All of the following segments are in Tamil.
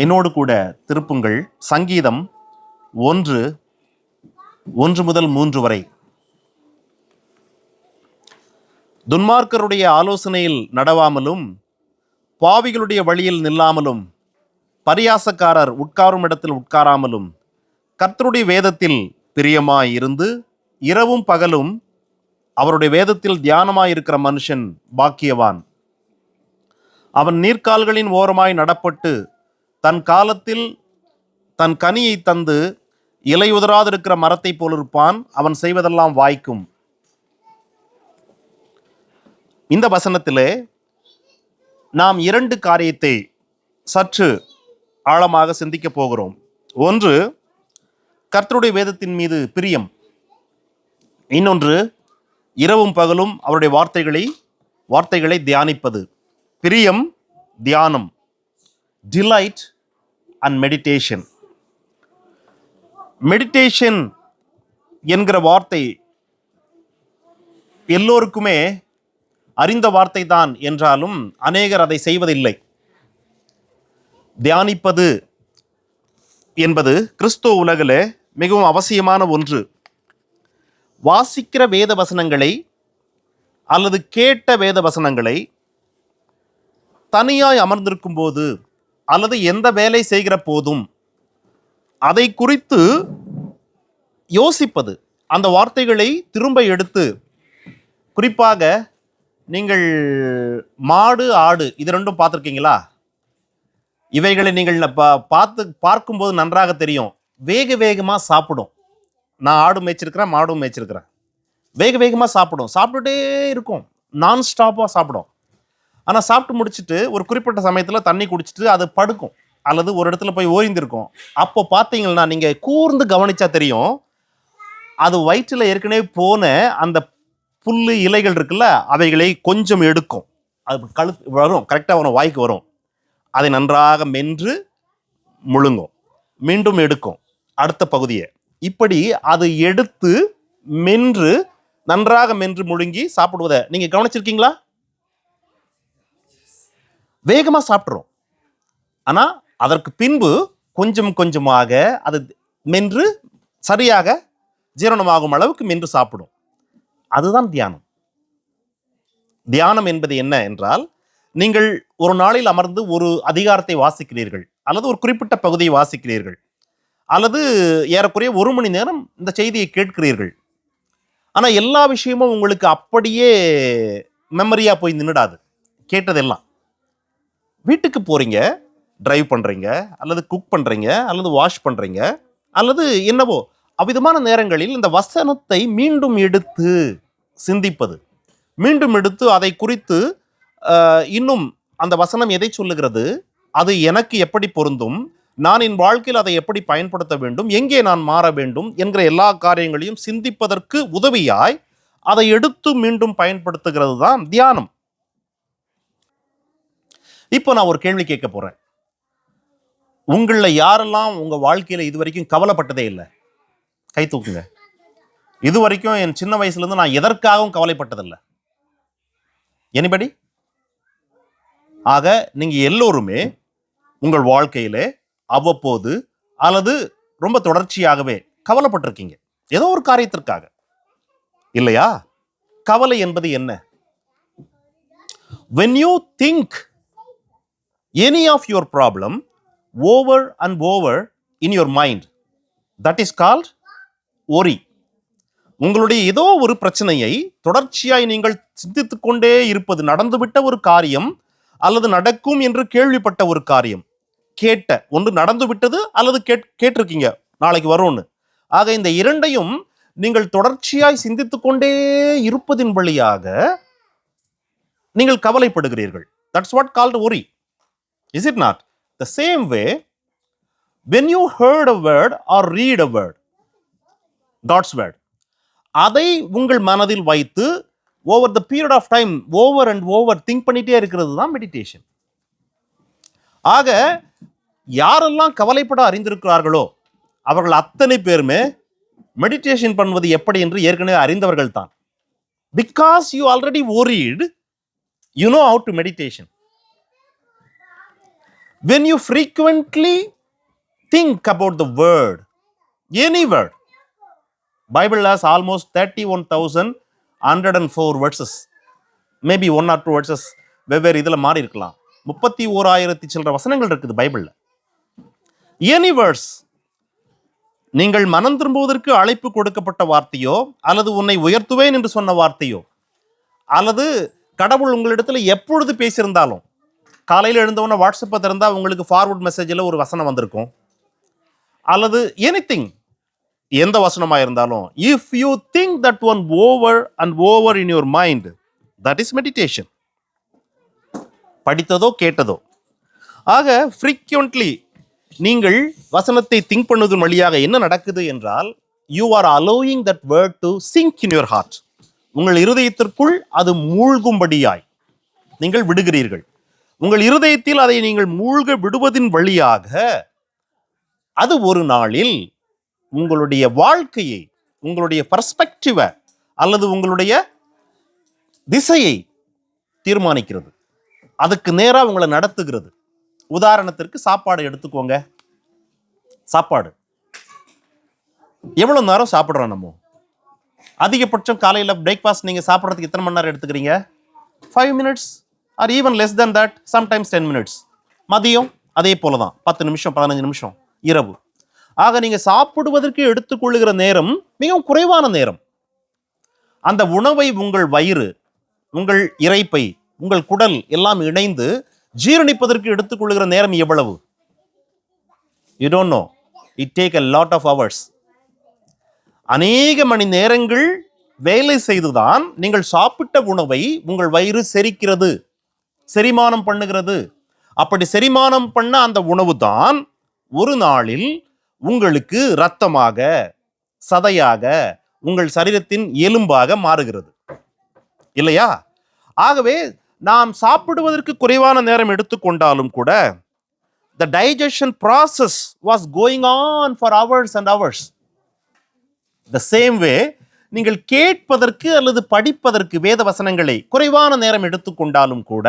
என்னோடு கூட திருப்புங்கள் சங்கீதம் 1 முதல் 3 வரை. துன்மார்க்கருடைய ஆலோசனையில் நடவாமலும் பாவிகளுடைய வழியில் நில்லாமலும் பரியாசக்காரர் உட்காரும் இடத்தில் உட்காராமலும் கர்த்தருடைய வேதத்தில் பிரியமாயிருந்து இரவும் பகலும் அவருடைய வேதத்தில் தியானமாயிருக்கிற மனுஷன் பாக்கியவான். அவன் நீர்க்கால்களின் ஓரமாய் நடப்பட்டு தன் காலத்தில் தன் கனியை தந்து இலை உதராதிருக்கிற மரத்தை போலிருப்பான். அவன் செய்வதெல்லாம் வாய்க்கும். இந்த வசனத்திலே நாம் 2 காரியத்தை சற்று ஆழமாக சிந்திக்க போகிறோம். ஒன்று, கர்த்தருடைய வேதத்தின் மீது பிரியம். இன்னொன்று, இரவும் பகலும் அவருடைய வார்த்தைகளை தியானிப்பது. பிரியம், தியானம், டிலைட் அண்ட் மெடிடேஷன். மெடிடேஷன் என்கிற வார்த்தை எல்லோருக்குமே அறிந்த வார்த்தை தான் என்றாலும் அநேகர் அதை செய்வதில்லை. தியானிப்பது என்பது கிறிஸ்துவ உலகில் மிகவும் அவசியமான ஒன்று. வாசிக்கிற வேத வசனங்களை அல்லது கேட்ட வேத வசனங்களை தனியாய் அமர்ந்திருக்கும் போது அல்லது எந்த வேலை செய்கிற போதும் அதை குறித்து யோசிப்பது, அந்த வார்த்தைகளை திரும்ப எடுத்து, குறிப்பாக நீங்கள் மாடு ஆடு இது ரெண்டும் பார்த்துருக்கீங்களா? இவைகளை நீங்கள் பார்க்கும்போது நன்றாக தெரியும். வேகமாக சாப்பிடும். நான் ஆடு மேய்ச்சிருக்கிறேன், மாடும் மேய்ச்சிருக்கிறேன். வேகமாக சாப்பிடும், சாப்பிட்டுட்டே இருக்கும், நான் ஸ்டாப்பாக சாப்பிடும். ஆனால் சாப்பிட்டு முடிச்சுட்டு ஒரு குறிப்பிட்ட சமயத்தில் தண்ணி குடிச்சிட்டு அது படுக்கும் அல்லது ஒரு இடத்துல போய் ஓய்ந்திருக்கும். அப்போ பார்த்தீங்கன்னா நீங்கள் கூர்ந்து கவனிச்சா தெரியும், அது வயிற்றில் ஏற்கனவே போன அந்த புல்லு இலைகள் இருக்குல்ல, அவைகளை கொஞ்சம் எடுக்கும். அது கழுத்து வரும், கரெக்டாக வரும், வாய்க்கு வரும். அதை நன்றாக மென்று முழுங்கும், மீண்டும் எடுக்கும் அடுத்த பகுதியை. இப்படி அது எடுத்து மென்று நன்றாக மென்று முழுங்கி சாப்பிடுவதை நீங்கள் கவனிச்சிருக்கீங்களா? வேகமாக சாப்பிட்றோம், ஆனால் அதற்கு பின்பு கொஞ்சம் கொஞ்சமாக அது மென்று சரியாக ஜீரணமாகும் அளவுக்கு மென்று சாப்பிடும். அதுதான் தியானம். தியானம் என்பது என்ன என்றால், நீங்கள் ஒரு நாளில் அமர்ந்து ஒரு அதிகாரத்தை வாசிக்கிறீர்கள் அல்லது ஒரு குறிப்பிட்ட பகுதியை வாசிக்கிறீர்கள் அல்லது ஏறக்குறைய 1 மணி நேரம் இந்த செய்தியை கேட்கிறீர்கள். ஆனால் எல்லா விஷயமும் உங்களுக்கு அப்படியே மெமரியாக போய் நின்றுடாது. கேட்டதெல்லாம் வீட்டுக்கு போகிறீங்க, டிரைவ் பண்ணுறீங்க அல்லது குக் பண்ணுறீங்க அல்லது வாஷ் பண்ணுறீங்க அல்லது என்னவோ அவ்விதமான நேரங்களில் இந்த வசனத்தை மீண்டும் எடுத்து சிந்திப்பது, மீண்டும் எடுத்து அதை குறித்து இன்னும் அந்த வசனம் எதை சொல்லுகிறது, அது எனக்கு எப்படி பொருந்தும், நான் என் வாழ்க்கையில் அதை எப்படி பயன்படுத்த வேண்டும், எங்கே நான் மாற வேண்டும் என்கிற எல்லா காரியங்களையும் சிந்திப்பதற்கு உதவியாய் அதை எடுத்து மீண்டும் பயன்படுத்துகிறது தான் தியானம். இப்போ நான் ஒரு கேள்வி கேட்க போறேன். உங்களில் யாரெல்லாம் உங்க வாழ்க்கையில இதுவரைக்கும் கவலைப்பட்டதே இல்லை? கை தூக்குங்க. இது வரைக்கும் என் சின்ன வயசுலேருந்து நான் எதற்காகவும் கவலைப்பட்டதில்லை. எனிபடி? ஆக நீங்கள் எல்லோருமே உங்கள் வாழ்க்கையிலே அவ்வப்போது அல்லது ரொம்ப தொடர்ச்சியாகவே கவலைப்பட்டிருக்கீங்க, ஏதோ ஒரு காரியத்திற்காக, இல்லையா? கவலை என்பது என்ன? When you think any of your problem over and over in your mind, that is called worry. உங்களுடைய ஏதோ ஒரு பிரச்சனையை தொடர்ச்சியாய் நீங்கள் சிந்தித்து கொண்டே இருப்பது, நடந்துவிட்ட ஒரு காரியம் அல்லது நடக்கும் என்று கேள்விப்பட்ட ஒரு காரியம், கேட்ட ஒன்று நடந்து விட்டது அல்லது கேட்டிருக்கீங்க நாளைக்கு வரும்னு. ஆக இந்த இரண்டையும் நீங்கள் தொடர்ச்சியாய் சிந்தித்து கொண்டே இருப்பதின் வழியாக நீங்கள் கவலைப்படுகிறீர்கள். That's what called worry. Is it not? The same way, when you heard a word or read a word, God's word, அதை உங்கள் மனதில் வைத்து over the period of time over and over think பண்ணிட்டே இருக்கிறது தான் மெடிடேஷன். ஆக யாரெல்லாம் கவலைப்பட அறிந்திருக்கிறார்களோ அவர்கள் அத்தனை பேருமே மெடிடேஷன் பண்ணுவது எப்படி என்று ஏற்கனவே அறிந்தவர்கள் தான். Because you already worried, you know how to meditation. when you frequently think about the word, any word, Bible has almost 31,104 verses, maybe 1 or 2 verses வெவ்வேறு இதில் மாறி இருக்கலாம். 31,000 சில்லற வசனங்கள் இருக்குது பைபிளில். எனி வேர்ட்ஸ், நீங்கள் மனம் திரும்புவதற்கு அழைப்பு கொடுக்கப்பட்ட வார்த்தையோ, அல்லது உன்னை உயர்த்துவேன் என்று சொன்ன வார்த்தையோ, அல்லது கடவுள் உங்களிடத்துல எப்பொழுது பேசியிருந்தாலும், காலையில் எழுந்தவொன்னே வாட்ஸ்அப்பை திறந்தால் உங்களுக்கு ஃபார்வர்ட் மெசேஜில் ஒரு வசனம் வந்திருக்கும், அல்லது எனிதிங், எந்த வசனமாக இருந்தாலும், if you think that one over and over in your mind, that is meditation. படித்ததோ கேட்டதோ. ஆக ஃப்ரீக்வெண்ட்லி நீங்கள் வசனத்தை திங்க் பண்ணுவதன் வழியாக என்ன நடக்குது என்றால், you are allowing that word to sink in your heart. உங்கள் இருதயத்திற்குள் அது மூழ்கும்படியாய் நீங்கள் விடுகிறீர்கள். உங்கள் இருதயத்தில் அதை நீங்கள் மூழ்க விடுவதின் வழியாக அது ஒரு நாளில் உங்களுடைய வாழ்க்கையை, உங்களுடைய பர்ஸ்பெக்டிவை அல்லது உங்களுடைய திசையை தீர்மானிக்கிறது. அதுக்கு நேராக உங்களை நடத்துகிறது. உதாரணத்திற்கு சாப்பாடு எடுத்துக்கோங்க. சாப்பாடு எவ்வளோ நேரம் சாப்பிட்றோம் நம்ம? அதிகபட்சம் காலையில் பிரேக்ஃபாஸ்ட் நீங்கள் சாப்பிட்றதுக்கு எத்தனை மணி நேரம் எடுத்துக்கிறீங்க? 5 minutes R even less than that, sometimes 10 minutes. மதியம் அதே போல தான், 10 நிமிஷம் 15 நிமிஷம். இரவு. ஆக நீங்கள் சாப்பிடுவதற்கு எடுத்துக்கொள்ளுகிற நேரம் மிகவும் குறைவான நேரம். அந்த உணவை உங்கள் வயிறு, உங்கள் இரைப்பை, உங்கள் குடல் எல்லாம் இணைந்து ஜீரணிப்பதற்கு எடுத்துக்கொள்ளுகிற நேரம் எவ்வளவு? You don't know. It take a lot of hours. அநேக மணி நேரங்கள் வேலை செய்துதான் நீங்கள் சாப்பிட்ட உணவை உங்கள் வயிறு செரிக்கிறது, செரிமானம் பண்ணுகிறது. அப்படி செரிமானம் பண்ண அந்த உணவு தான் ஒரு நாளில் உங்களுக்கு இரத்தமாக, சதையாக, உங்கள் சரீரத்தின் எலும்பாக மாறுகிறது, இல்லையா? ஆகவே நாம் சாப்பிடுவதற்கு குறைவான நேரம் எடுத்துக்கொண்டாலும் கூட, the digestion process was going on for hours and hours. The same way, நீங்கள் கேட்பதற்கு அல்லது படிப்பதற்கு வேத வசனங்களை குறைவான நேரம் எடுத்துக்கொண்டாலும் கூட,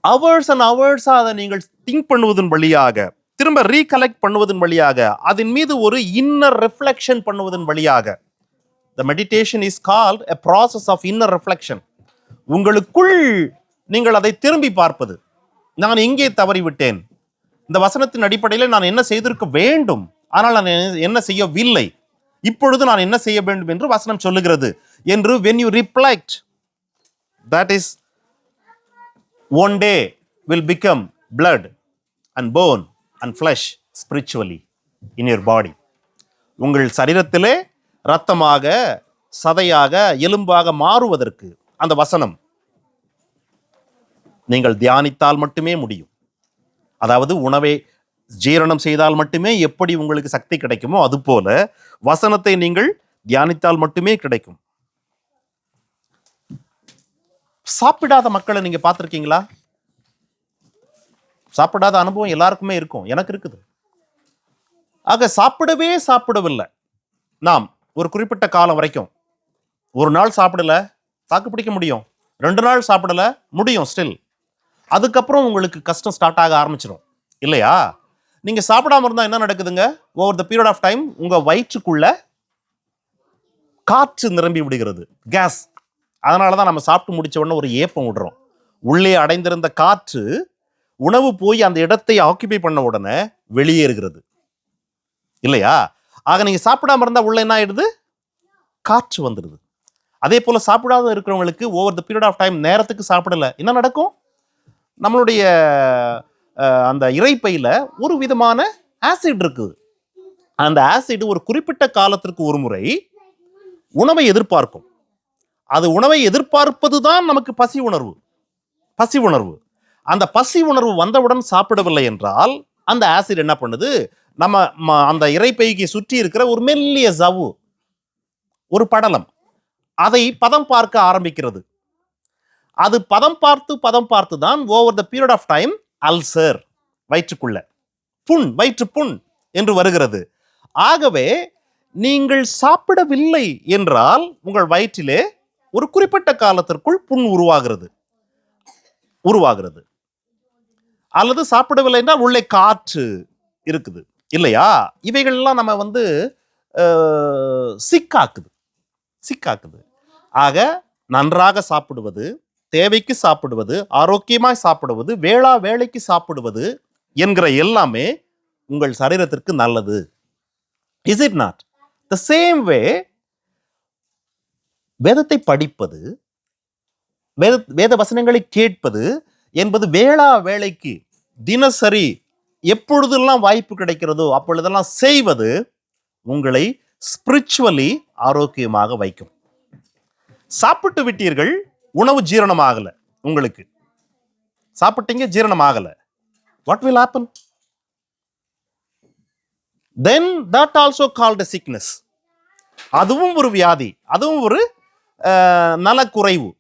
ஹவர்ஸ் அண்ட் ஹவர்ஸா அதை நீங்கள் திங்க் பண்ணுவதன் வழியாக, திரும்ப ரீகலெக்ட் பண்ணுவதன் வழியாக, அதன் மீது ஒரு இன்னர் ரிஃப்ளெக்ஷன் பண்ணுவதன் வழியாக, the meditation is called a process of inner reflection. உங்களுக்குள் நீங்கள் அதை திரும்பி பார்ப்பது. நான் எங்கே தவறிவிட்டேன்? இந்த வசனத்தின் அடிப்படையில் நான் என்ன செய்திருக்க வேண்டும், ஆனால் நான் என்ன செய்யவில்லை, இப்பொழுது நான் என்ன செய்ய வேண்டும் என்று வசனம் சொல்லுகிறது என்று when you reflect, that is one day will become blood and bone and flesh spiritually in your body. உங்கள் சரீரத்திலே இரத்தமாக, சதையாக, எலும்பாக மாறுவதற்கு அந்த வசனம் நீங்கள் தியானித்தால் மட்டுமே முடியும். அதாவது உணவை ஜீரணம் செய்தால் மட்டுமே எப்படி உங்களுக்கு சக்தி கிடைக்குமோ, அதுபோல வசனத்தை நீங்கள் தியானித்தால் மட்டுமே கிடைக்கும். சாப்பிடாத மக்களை நீங்க பார்த்திருக்கீங்களா? சாப்பிடாத அனுபவம் எல்லாருக்குமே இருக்கும், எனக்கு இருக்குது. ஆக சாப்பிடவில்லை நாம் ஒரு குறிப்பிட்ட காலம் வரைக்கும். ஒரு நாள் சாப்பிடல, தாக்கு பிடிக்க முடியும். 2 நாள் சாப்பிடல, முடியும் ஸ்டில். அதுக்கப்புறம் உங்களுக்கு கஷ்டம் ஸ்டார்ட் ஆக ஆரம்பிச்சிடும், இல்லையா? நீங்க சாப்பிடாம இருந்தா என்ன நடக்குதுங்க? Over the period of time உங்க வயிற்றுக்குள்ள காற்று நிரம்பி விடுகிறது, கேஸ். அதனாலதான் நம்ம சாப்பிட்டு முடிச்ச உடனே ஒரு ஏப்பம் விடுறோம். உள்ளே அடைந்திருந்த காற்று உணவு போய் அந்த இடத்தை ஆக்கிபை பண்ண உடனே வெளியேறுகிறது, இல்லையா? ஆக நீங்க சாப்பிடாம இருந்தா உள்ள என்ன ஆயிடுது? காற்று வந்துடுது. அதே போல சாப்பிடாத இருக்கிறவங்களுக்கு over the period of time நேரத்துக்கு சாப்பிடல, என்ன நடக்கும்? நம்மளுடைய அந்த இரைப்பையில ஒரு விதமான ஆசிட் இருக்குது. அந்த ஆசிட் ஒரு குறிப்பிட்ட காலத்திற்கு ஒரு முறை உணவை எதிர்பார்க்கும். அது உணவை எதிர்பார்ப்பது தான் நமக்கு பசி உணர்வு. அந்த பசி உணர்வு வந்தவுடன் சாப்பிடவில்லை என்றால் அந்த ஆசிட் என்ன பண்ணுது? நம்ம அந்த இரைப்பைக்கு சுற்றி இருக்கிற ஒரு மெல்லிய சவ்வு, ஒரு படலம், அதை பதம் பார்க்க ஆரம்பிக்கிறது. அது பதம் பார்த்து தான் over the period of time ulcer, வயிற்றுக்குள்ள புண், வயிற்று புண் என்று வருகிறது. ஆகவே நீங்கள் சாப்பிடவில்லை என்றால் உங்கள் வயிற்றிலே ஒரு குறிப்பிட்ட காலத்திற்குள் புண் உருவாகிறது. அல்லது சாப்பிடவில்லை என்றால் உள்ளே காற்று இருக்குது இல்லையா? இவைகள்லாம் நம்ம வந்து சிக்காக்குது. ஆக நன்றாக சாப்பிடுவது, தேவைக்கு சாப்பிடுவது, ஆரோக்கியமாய் சாப்பிடுவது, வேளா வேளைக்கு சாப்பிடுவது என்கிற எல்லாமே உங்கள் சரீரத்திற்கு நல்லது. Is it not? The same way வேதத்தை படிப்பது, வேத வசனங்களை கேட்பது என்பது வேளா வேளைக்கு தினசரி எப்பொழுதெல்லாம் வாய்ப்பு கிடைக்கிறதோ அப்பொழுதெல்லாம் செய்வது உங்களை ஸ்பிரிச்சுவலி ஆரோக்கியமாக வைக்கும். சாப்பிட்டு விட்டீர்கள், உணவு ஜீரணமாகல, உங்களுக்கு சாப்பிட்டீங்க ஜீரணமாகல, what will happen? Then that also called a sickness. அதுவும் ஒரு வியாதி, அதுவும் ஒரு நலக்குறைவு,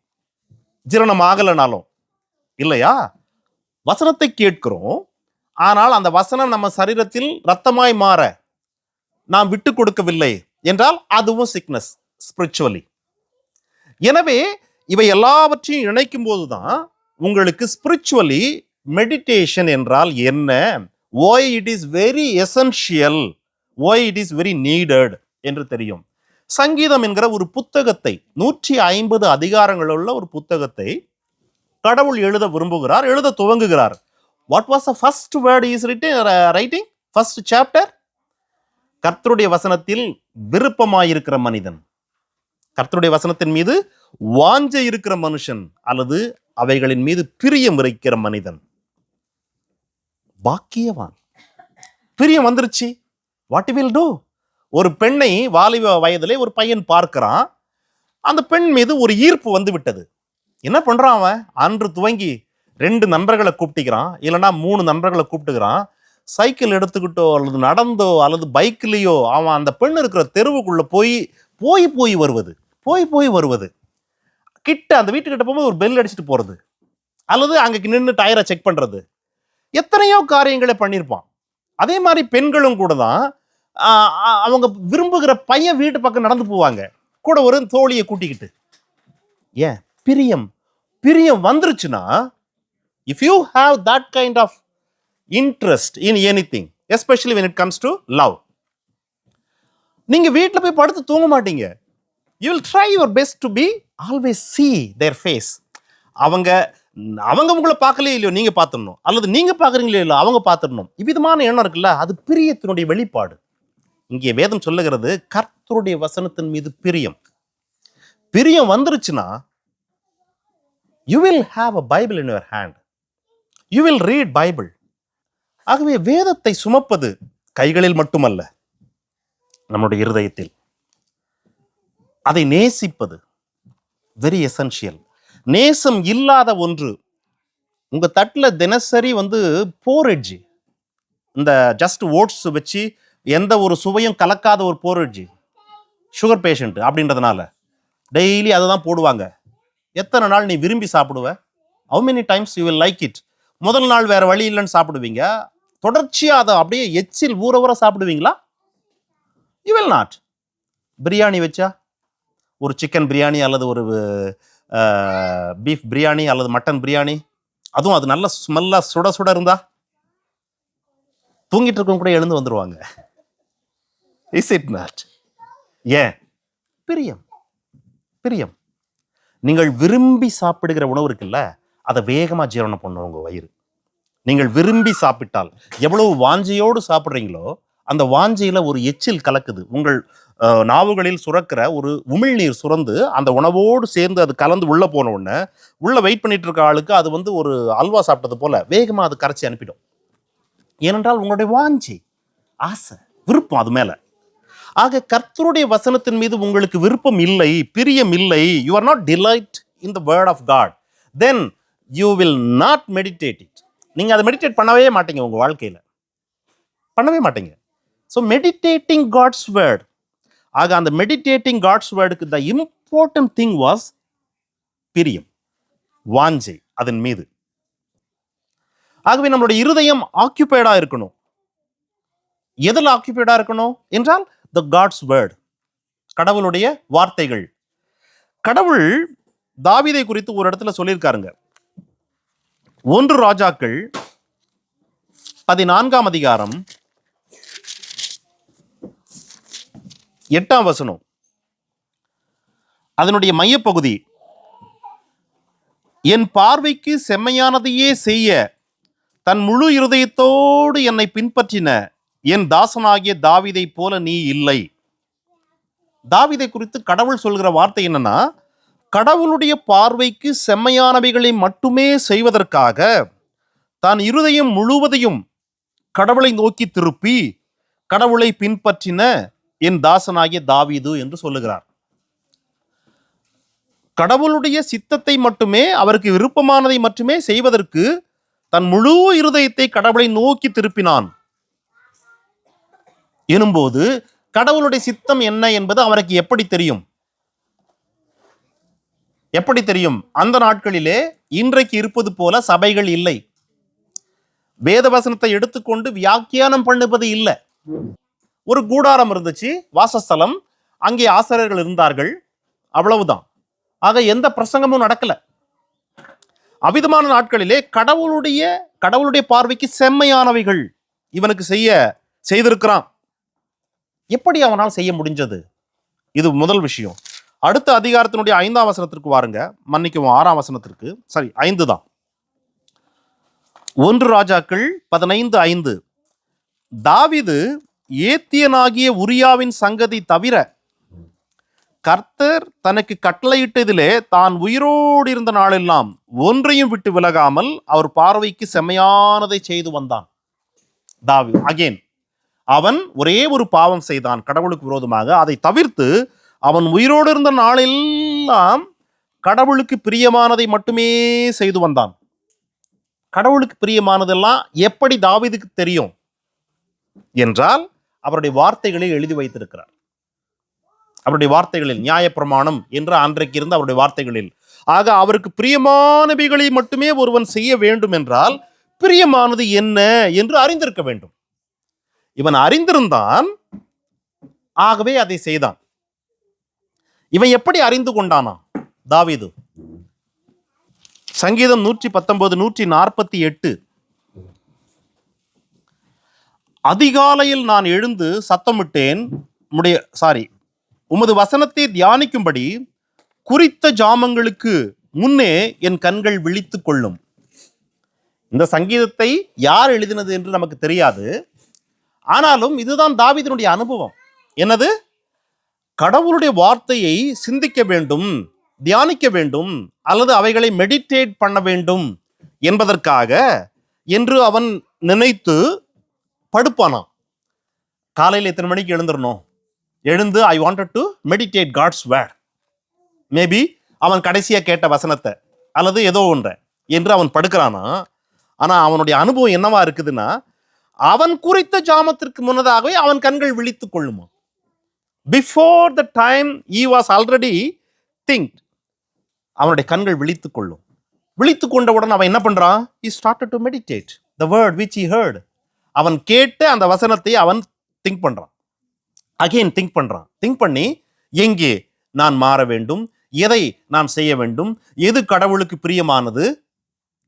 ஜீரணமாகலனாலும் இல்லையா? வசனத்தை கேட்கிறோம், ஆனால் அந்த வசனம் நம்ம சரீரத்தில் ரத்தமாய் மாற நாம் விட்டு கொடுக்கவில்லை என்றால் அதுவும் சிக்னஸ் ஸ்பிரிச்சுவலி. எனவே இவை எல்லாவற்றையும் இணைக்கும் போதுதான் உங்களுக்கு ஸ்பிரிச்சுவலி மெடிடேஷன் என்றால் என்ன, why it is very essential, why it is very needed என்று தெரியும். சங்கீதம் என்கிற ஒரு புத்தகத்தை, 150 அதிகாரங்கள் உள்ள ஒரு புத்தகத்தை கடவுள் எழுத விரும்புகிறார், எழுத துவங்குகிறார். What was the first word he is writing? First chapter? கர்த்தருடைய வசனத்தில் விருப்பமாயிருக்கிற மனிதன், கர்த்தருடைய வசனத்தின் மீது வாஞ்சை இருக்கிற மனுஷன், அல்லது அவைகளின் மீது பிரியம் இருக்கிற மனிதன் பாக்கியவான். பிரியம் வந்துருச்சு, வாட் வில் டூ? ஒரு பெண்ணை வாலிப வயதிலே ஒரு பையன் பார்க்கிறான், அந்த பெண் மீது ஒரு ஈர்ப்பு வந்து விட்டது. என்ன பண்றான் அவன்? அன்று துவங்கி 2 நண்பர்களை கூப்பிட்டுக்கிறான், இல்லைன்னா 3 நண்பர்களை கூப்பிட்டுக்கிறான். சைக்கிள் எடுத்துக்கிட்டோ அல்லது நடந்தோ அல்லது பைக்லேயோ அவன் அந்த பெண் இருக்கிற தெருவுக்குள்ள போய் வருவது, கிட்ட அந்த வீட்டுக்கிட்ட போகும்போது ஒரு பெல் அடிச்சுட்டு போறது, அல்லது அங்கே நின்று டயரை செக் பண்றது, எத்தனையோ காரியங்களை பண்ணியிருப்பான். அதே மாதிரி பெண்களும் கூட தான் அவங்க விரும்புகிற பையன் வீட்டு பக்கம் நடந்து போவாங்க, கூட ஒரு தோழியை கூட்டிக்கிட்டு. ஏன்? பிரியம் வந்துருச்சுன்னா, if you have that kind of interest in anything, especially when it comes to love, நீங்க வீட்டில் போய் படுத்து தூங்க மாட்டீங்க. You will try your best to be always see their face. அவங்க உங்களை பார்க்கலையே இல்லையோ நீங்க பார்த்துடணும், அல்லது நீங்க பார்க்குறீங்களே இல்லையோ அவங்க பார்த்துடணும். இவ்விதமான எண்ணம் இருக்குல்ல, அது பிரியத்தினுடைய வெளிப்பாடு. இங்கே வேதம் சொல்லுகிறது கர்த்தருடைய வசனத்தின் மீது பிரியம் வந்துருச்சுன்னா, you will have a Bible in your hand, you will read Bible. ஆகவே வேதத்தை சுமப்பது கைகளில் மட்டுமல்ல, நம்முடைய இருதயத்தில் அதை நேசிப்பது வெரி எசென்ஷியல். நேசம் இல்லாத ஒன்று உங்க தட்டில் தினசரி போரட்ஜி, இந்த ஜஸ்ட் ஓட்ஸ் வச்சு எந்த ஒரு சுவையும் கலக்காத ஒரு போரட்ஜி, சுகர் பேஷண்ட் அப்படின்றதுனால டெய்லி அதை தான் போடுவாங்க. எத்தனை நாள் நீ விரும்பி சாப்பிடுவ? how many times you will like it? முதல் நாள் வேற வழி இல்லைன்னு சாப்பிடுவீங்க, தொடர்ச்சியா அதை அப்படியே எச்சில் ஊற சாப்பிடுவீங்களா? you will not. பிரியாணி வச்சா, ஒரு சிக்கன் பிரியாணி அல்லது ஒரு பீஃப் பிரியாணி அல்லது மட்டன் பிரியாணி, அதுவும் அது நல்ல ஸ்மெல்லா சுட இருந்தா தூங்கிட்டு இருக்கவங்க கூட எழுந்து வந்துருவாங்க. Is it not? ஏன்? பிரியம். நீங்கள் விரும்பி சாப்பிடுகிற உணவு இருக்குல்ல, அதை வேகமா ஜீரணம் பண்ணும் உங்க வயிறு. நீங்கள் விரும்பி சாப்பிட்டால், எவ்வளவு வாஞ்சையோடு சாப்பிட்றீங்களோ அந்த வாஞ்சையில ஒரு எச்சில் கலக்குது, உங்கள் நாவுகளில் சுரக்கிற ஒரு உமிழ்நீர் சுரந்து அந்த உணவோடு சேர்ந்து அது கலந்து உள்ள போன உடனே உள்ள வெயிட் பண்ணிட்டு இருக்க ஆளுக்கு அது ஒரு அல்வா சாப்பிட்டது போல வேகமா அது கரைச்சி அனுப்பிடும். ஏனென்றால் உங்களுடைய வாஞ்சி, ஆசை, விருப்பம் அது மேல. ஆக கர்த்தருடைய வசனத்தின் மீது உங்களுக்கு விருப்பம் இல்லை, பிரியம் இல்லை, you are not delight in the word of God, then you will not meditate it. நீங்க அதை மெடிடேட் பண்ணவே மாட்டீங்க, உங்க வாழ்க்கையில பண்ணவே மாட்டீங்க. So meditating God's word. ஆக அந்த மெடிடேட்டிங் காட்ஸ் வேர்டுக்கு த இம்பார்ட்டன்ட் திங் வாஸ் பிரியம், வாஞ்சை அதன் மீது. ஆகவே நம்மளுடைய இருதயம் ஆக்கியூபைடா இருக்கணும். எதில் ஆக்கியூபைடா இருக்கணும் என்றால் த காட்ஸ் வேர்ட், கடவுளுடைய வார்த்தைகள். கடவுள் தாவீதை குறித்து ஒரு இடத்துல சொல்லியிருக்காருங்க. 1 ராஜாக்கள் 14ஆம் அதிகாரம் 8ஆம் வசனம், அதனுடைய மையப்பகுதி, என் பார்வைக்கு செம்மையானதையே செய்ய தன் முழு இருதயத்தோடு என்னை பின்பற்றின என் தாசனாகிய தாவீதை போல நீ இல்லை. தாவீதை குறித்து கடவுள் சொல்கிற வார்த்தை என்னன்னா, கடவுளுடைய பார்வைக்கு செம்மையானவைகளை மட்டுமே செய்வதற்காக தான் இருதயம் முழுவதையும் கடவுளை நோக்கி திருப்பி கடவுளை பின்பற்றின என் தாசனாகிய தாவீது என்று சொல்லுகிறார். கடவுளுடைய சித்தத்தை மட்டுமே, அவருக்கு விருப்பமானதை மட்டுமே செய்வதற்கு தன் முழு இருதயத்தை கடவுளை நோக்கி திருப்பினான் எனும்போது கடவுளுடைய சித்தம் என்ன என்பது அவருக்கு எப்படி தெரியும்? எப்படி தெரியும்? அந்த நாட்களிலே இன்றைக்கு இருப்பது போல சபைகள் இல்லை. வேதவசனத்தை எடுத்துக்கொண்டு வியாக்கியானம் பண்ணுவது இல்லை. ஒரு கூடாரம் இருந்துச்சு, வாசஸ்தலம், அங்கே ஆசிரியர்கள் இருந்தார்கள், அவ்வளவுதான். ஆக எந்த பிரசங்கமும் நடக்கல. அவ்விதமான நாட்களிலே கடவுளுடைய பார்வைக்கு செம்மையானவைகள் இவனுக்கு செய்திருக்கிறான். எப்படி அவனால் செய்ய முடிஞ்சது? இது முதல் விஷயம். அடுத்த அதிகாரத்தினுடைய 5ஆம் வசனத்திற்கு வாருங்க. மன்னிக்கவும், 6ஆம் வசனத்திற்கு, சரி 5 தான். 1 ராஜாக்கள் 15:5, தாவீது ஏத்தியனாகிய உரியாவின் சங்கதி தவிர கர்த்தர் தனக்கு கட்டளையிட்டதிலே தான் உயிரோடு இருந்த நாளெல்லாம் ஒன்றையும் விட்டு விலகாமல் அவர் பார்வைக்கு செம்மையானதை செய்து வந்தான். தாவீது அகேன், அவன் ஒரே ஒரு பாவம் செய்தான் கடவுளுக்கு விரோதமாக. அதை தவிர்த்து அவன் உயிரோடு இருந்த நாளெல்லாம் கடவுளுக்கு பிரியமானதை மட்டுமே செய்து வந்தான். கடவுளுக்கு பிரியமானதெல்லாம் எப்படி தாவீதுக்கு தெரியும் என்றால், அவருடைய வார்த்தைகளில் எழுதி வைத்திருக்கிறார். அவருடைய வார்த்தைகளில், நியாயப்பிரமாணம் என்ற அன்றைக்கு இருந்த அவருடைய வார்த்தைகளில். ஆக அவருக்கு பிரியமானவைகளை மட்டுமே ஒருவன் செய்ய வேண்டும் என்றால் பிரியமானது என்ன என்று அறிந்திருக்க வேண்டும். இவன் அறிந்திருந்தான், ஆகவே அதை செய்தான். இவன் எப்படி அறிந்து கொண்டானா தாவீது? சங்கீதம் 119, 148, அதிகாலையில் நான் எழுந்து சத்தமிட்டேன், உமது வசனத்தை தியானிக்கும்படி குறித்த ஜாமங்களுக்கு முன்னே என் கண்கள் விழித்துக் கொள்ளும். இந்த சங்கீதத்தை யார் எழுதினது என்று நமக்கு தெரியாது. ஆனாலும் இதுதான் தாவீதினுடைய அனுபவம். என்னது? கடவுளுடைய வார்த்தையை சிந்திக்க வேண்டும், தியானிக்க வேண்டும், அல்லது அவைகளை மெடிடேட் பண்ண வேண்டும் என்பதற்காக என்று அவன் நினைத்து படுப்பானாம். காலையில் எத்தனை மணிக்கு எழுந்துடணும்? எழுந்து I wanted to meditate God's word. Maybe அவன் கடைசியாக கேட்ட வசனத்தை அல்லது ஏதோ ஒன்றை என்று அவன் படுக்கிறானா. ஆனால் அவனுடைய அனுபவம் என்னவா இருக்குதுன்னா, அவன் குறித்த ஜாமத்திற்கு முன்னதாகவே அவன் கண்கள் விழித்துக் கொள்ளுமா. Before the time he was already think, அவனுடைய கண்கள் விழித்துக் கொள்ளும். விழித்துக் கொண்டவுடன் அவன் என்ன பண்றான்? he started to meditate the word which he heard. அவன் கேட்ட அந்த வசனத்தை அவன் திங்க் பண்றான், அகைன் திங்க் பண்றான். திங்க் பண்ணி, எங்கே நான் மாற வேண்டும், எதை நான் செய்ய வேண்டும், எது கடவுளுக்கு பிரியமானது,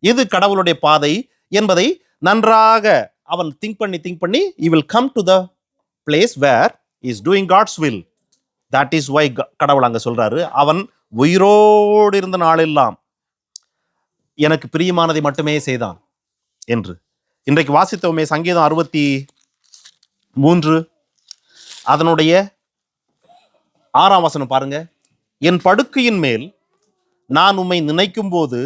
எது கடவுளுடைய பாதை என்பதை நன்றாக அவன் திங்க் பண்ணி he will come to the place where he is doing God's will. that is why கடவுள் அங்க சொல்றாரு, அவன் உயிரோடு இருந்த நாளெல்லாம் எனக்கு பிரியமானதை மட்டுமே செய்தான் என்று. இன்றைக்கு வாசித்தோமே சங்கீதம் 63 அதனுடைய 6ஆம் வசனம் பாருங்க. என் படுக்கையின் மேல் நான் உம்மை நினைக்கும் போது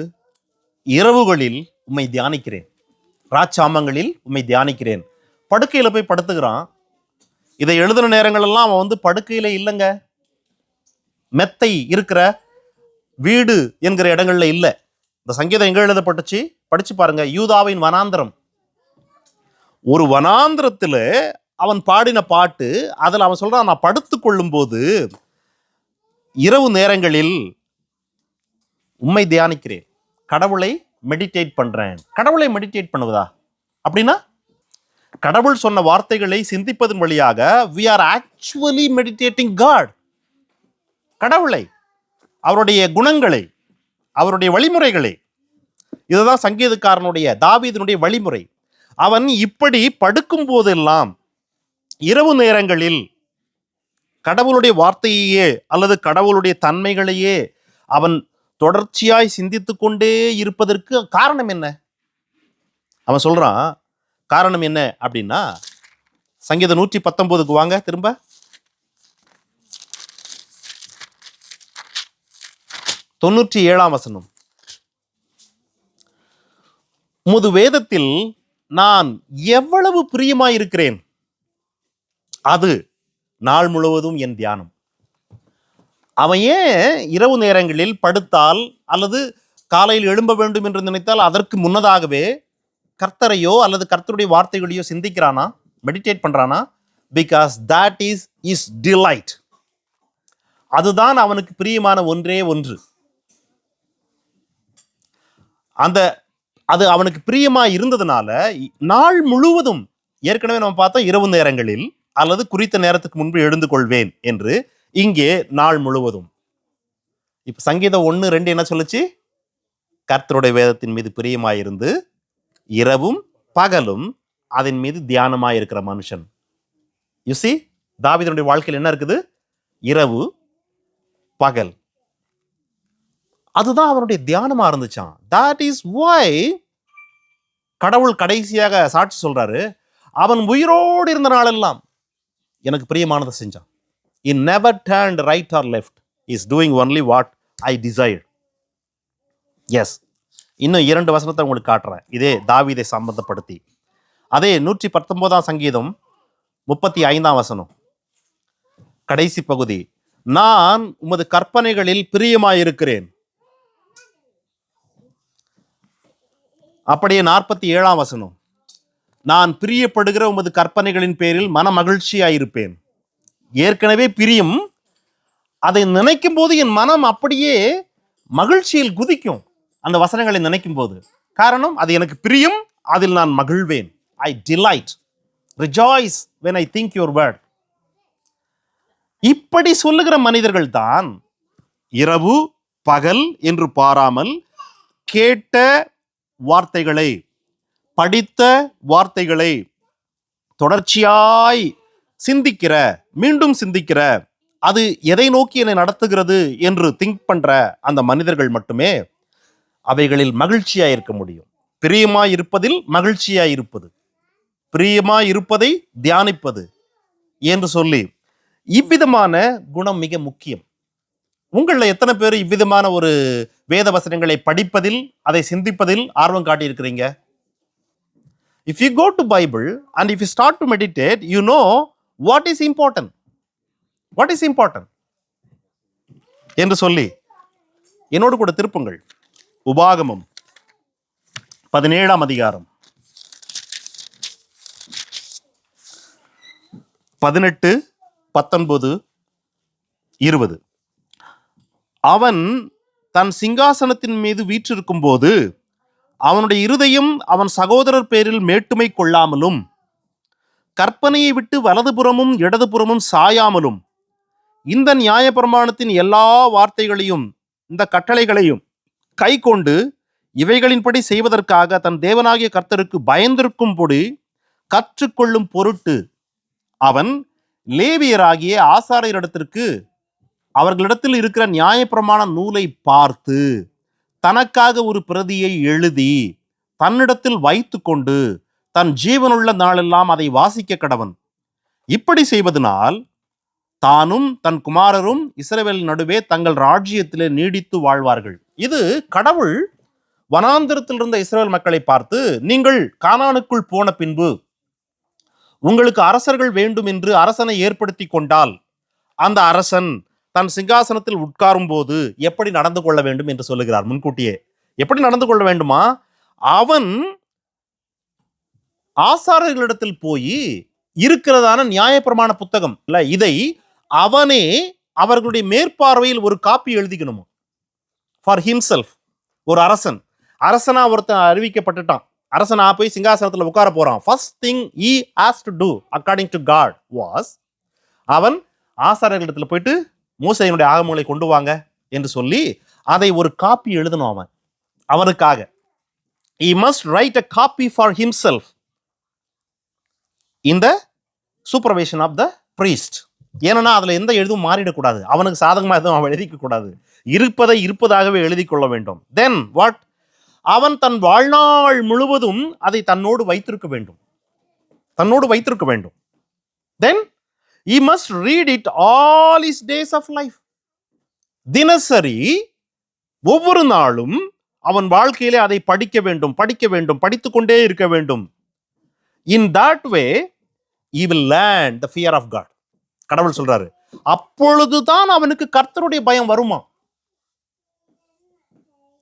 இரவுகளில் உம்மை தியானிக்கிறேன், ராச்சாமங்களில் உம்மை தியானிக்கிறேன். படுக்கையில் போய் படுத்துக்கிறான். இதை எழுதுன நேரங்களெல்லாம் அவன் படுக்கையில இல்லைங்க, மெத்தை இருக்கிற வீடு என்கிற இடங்கள்ல இல்லை. இந்த சங்கீதம் எங்க எழுதப்பட்டுச்சு படிச்சு பாருங்க. யூதாவின் வனாந்திரம், ஒரு வனாந்திரத்தில் அவன் பாடின பாட்டு. அதில் அவன் சொல்றான், நான் படுத்து கொள்ளும் போது இரவு நேரங்களில் உம்மை தியானிக்கிறேன், கடவுளை மெடிடேட் பண்றேன். கடவுளை மெடிடேட் பண்ணுவதா அப்படின்னா, கடவுள் சொன்ன வார்த்தைகளை சிந்திப்பதன் வழியாக we are actually meditating God. கடவுளை, அவருடைய குணங்களை, அவருடைய வழிமுறைகளை. இதுதான் சங்கீதக்காரனுடைய, தாவீதினுடைய வழிமுறை. அவன் இப்படி படுக்கும் போதெல்லாம் இரவு நேரங்களில் கடவுளுடைய வார்த்தையே அல்லது கடவுளுடைய தன்மைகளையே அவன் தொடர்ச்சியாய் சிந்தித்து கொண்டே இருப்பதற்கு காரணம் என்ன? அவன் சொல்றான், காரணம் என்ன அப்படின்னா, சங்கீதம் 119க்கு வாங்க திரும்ப. தொண்ணூற்றி 7ஆம் வசனம். உமது வேதத்தில் நான் எவ்வளவு பிரியமாயிருக்கிறேன், அது நாள் முழுவதும் என் தியானம். அவன் ஏன் இரவு நேரங்களில் படுத்தால் அல்லது காலையில் எழும்ப வேண்டும் என்று நினைத்தால் அதற்கு முன்னதாகவே கர்த்தரையோ அல்லது கர்த்தருடைய வார்த்தைகளையோ சிந்திக்கிறானா, மெடிடேட் பண்றானா? Because that is is delight. அதுதான் அவனுக்கு பிரியமான ஒன்றே ஒன்று. அது அவனுக்கு பிரியமா இருந்ததுனால நாள் முழுவதும், ஏற்கனவே நம்ம பார்த்தோம் இரவு நேரங்களில் அல்லது குறித்த நேரத்துக்கு முன்பு எழுந்து கொள்வேன் என்று, இங்கே நாள் முழுவதும். இப்ப சங்கீதம் 1:2 என்ன சொல்லுச்சு? கர்த்தருடைய வேதத்தின் மீது பிரியமாயிருந்து இரவும் பகலும் அதன் மீது தியானமாயிருக்கிற மனுஷன். யூ see, தாவீதுடைய வாழ்க்கையில் என்ன இருக்குது? இரவு பகல். அதுதான் அவனுடைய தியானமா இருந்துச்சான். that is why கடவுள் கடைசியாக சாட்சி சொல்றாரு, அவன் உயிரோடு இருந்த நாளெல்லாம் எனக்கு பிரியமானதை செஞ்சான். he never turned right or left. he is doing only what I desired. yes. இன்னும் 2 வசனத்தை உங்களுக்கு காட்டுறேன், இதே தாவீதை சம்பந்தப்படுத்தி. அதே 119ஆம் சங்கீதம் 35ஆம் வசனம், கடைசி பகுதி. நான் உமது கற்பனைகளில் பிரியமாயிருக்கிறேன். அப்படியே 47ஆம் வசனம், நான் பிரியப்படுகிற உமது கற்பனைகளின் பேரில் மன மகிழ்ச்சியாயிருப்பேன். ஏற்கனவே பிரியம், அதை நினைக்கும் போது என் மனம் அப்படியே மகிழ்ச்சியில் குதிக்கும் அந்த வசனங்களை நினைக்கும் போது. காரணம், அது எனக்கு பிரியம், அதில் நான் மகிழ்வேன். I delight, rejoice when I think your word. இப்படி சொல்லுகிற மனிதர்கள் தான் இரவு பகல் என்று பாராமல் கேட்ட வார்த்தைகளை, படித்த வார்த்தைகளை தொடர்ச்சியாய் சிந்திக்கிற, மீண்டும் சிந்திக்கிற, அது எதை நோக்கி என்னை நடத்துகிறது என்று திங்க் பண்ற அந்த மனிதர்கள் மட்டுமே அவைகளில் மகிழ்ச்சியாய் இருக்க முடியும். பிரியமாய் இருப்பதில் மகிழ்ச்சியாய் இருப்பது, பிரியமாய் இருப்பதை தியானிப்பது என்று சொல்லி, இவ்விதமான குணம் மிக முக்கியம். உங்களில் எத்தனை பேர் இவ்விதமான ஒரு வேத வசனங்களை படிப்பதில், அதை சிந்திப்பதில் ஆர்வம் காட்டியிருக்கிறீங்க? If you go to Bible and if you start to meditate, you know what is important. What is important என்று சொல்லி என்னோடு கூட திருப்புங்கள். உபாகமம் 17ஆம் அதிகாரம் 18, 19, 20. அவன் தன் சிங்காசனத்தின் மீது வீற்றிருக்கும் போது அவனுடைய இருதயம் அவன் சகோதரர் பேரில் மேட்டுமை கொள்ளாமலும், கற்பனையை விட்டு வலதுபுறமும் இடதுபுறமும் சாயாமலும், இந்த நியாயப்பிரமாணத்தின் எல்லா வார்த்தைகளையும் இந்த கட்டளைகளையும் கை கொண்டு இவைகளின்படி செய்வதற்காக தன் தேவனாகிய கர்த்தருக்கு பயந்திருக்கும்படி கற்றுக்கொள்ளும் பொருட்டு அவன் லேவியராகிய ஆசாரியரிடத்திற்கு அவர்களிடத்தில் இருக்கிற நியாயப்பிரமாண நூலை பார்த்து தனக்காக ஒரு பிரதியை எழுதி தன்னிடத்தில் வைத்து கொண்டு தன் ஜீவனுள்ள நாளெல்லாம் அதை வாசிக்க கடவன். இப்படி செய்வதனால் தானும் தன் குமாரரும் இஸ்ரவேல் நடுவே தங்கள் ராஜ்யத்திலே நீடித்து வாழ்வார்கள். இது கடவுள் வனாந்திரத்தில் இருந்த இஸ்ரவேல் மக்களை பார்த்து, நீங்கள் கானானுக்குள் போன பின்பு உங்களுக்கு அரசர்கள் வேண்டும் என்று அரசனை ஏற்படுத்தி கொண்டால் அந்த அரசன் தன் சிங்காசனத்தில் உட்காரும் போது எப்படி நடந்து கொள்ள வேண்டும் என்று சொல்லுகிறார் முன்கூட்டியே. எப்படி நடந்து கொள்ள வேண்டுமா? அவன் ஆசாரியர்களிடத்தில் போய் இருக்கிறதான நியாயப்பிரமாண புத்தகம் இல்ல, இதை அவனே அவர்களுடைய மேற்பார்வையில் ஒரு காப்பி எழுதிக்கணுமா ஃபார் ஹிம்செல்ஃப். ஒரு அரசனா ஒருத்தன் அறிவிக்கப்பட்டுட்டான், அரசனா போய் சிங்காசனத்தில் உட்கார போறான். First thing he has to do according to God was, அவன் ஆசாரியர்களிடத்தில் போயிட்டு மோசேயினுடைய ஆகமங்களை கொண்டு வாங்க என்று சொல்லி அதை ஒரு காப்பி எழுதணும். அவனுக்காக he must write a copy for himself. இந்த சூப்பர்வைஷன் ஆஃப் த பிரீஸ்ட். ஏன்னா அதுல எந்த எழுதும் மாறிடக்கூடாது, அவனுக்கு சாதகமாக எதுவும் அவன் எழுதிக்க கூடாது, இருப்பதை இருப்பதாகவே எழுதி கொள்ள வேண்டும். தென் வாட், அவன் தன் வாழ்நாள் முழுவதும் அதை தன்னோடு வைத்திருக்க வேண்டும், தன்னோடு வைத்திருக்க வேண்டும். தென் he must read it all his days of life. தினசரி ஒவ்வொரு நாளும் அவன் வாழ்க்கையிலே அதை படிக்க வேண்டும், படிக்க வேண்டும், படித்துக்கொண்டே இருக்க வேண்டும். In that way he will learn the fear of God. கடவுள் சொல்றாரு, அப்பொழுதுதான் அவனுக்கு கர்த்தருடைய பயம் வருமா.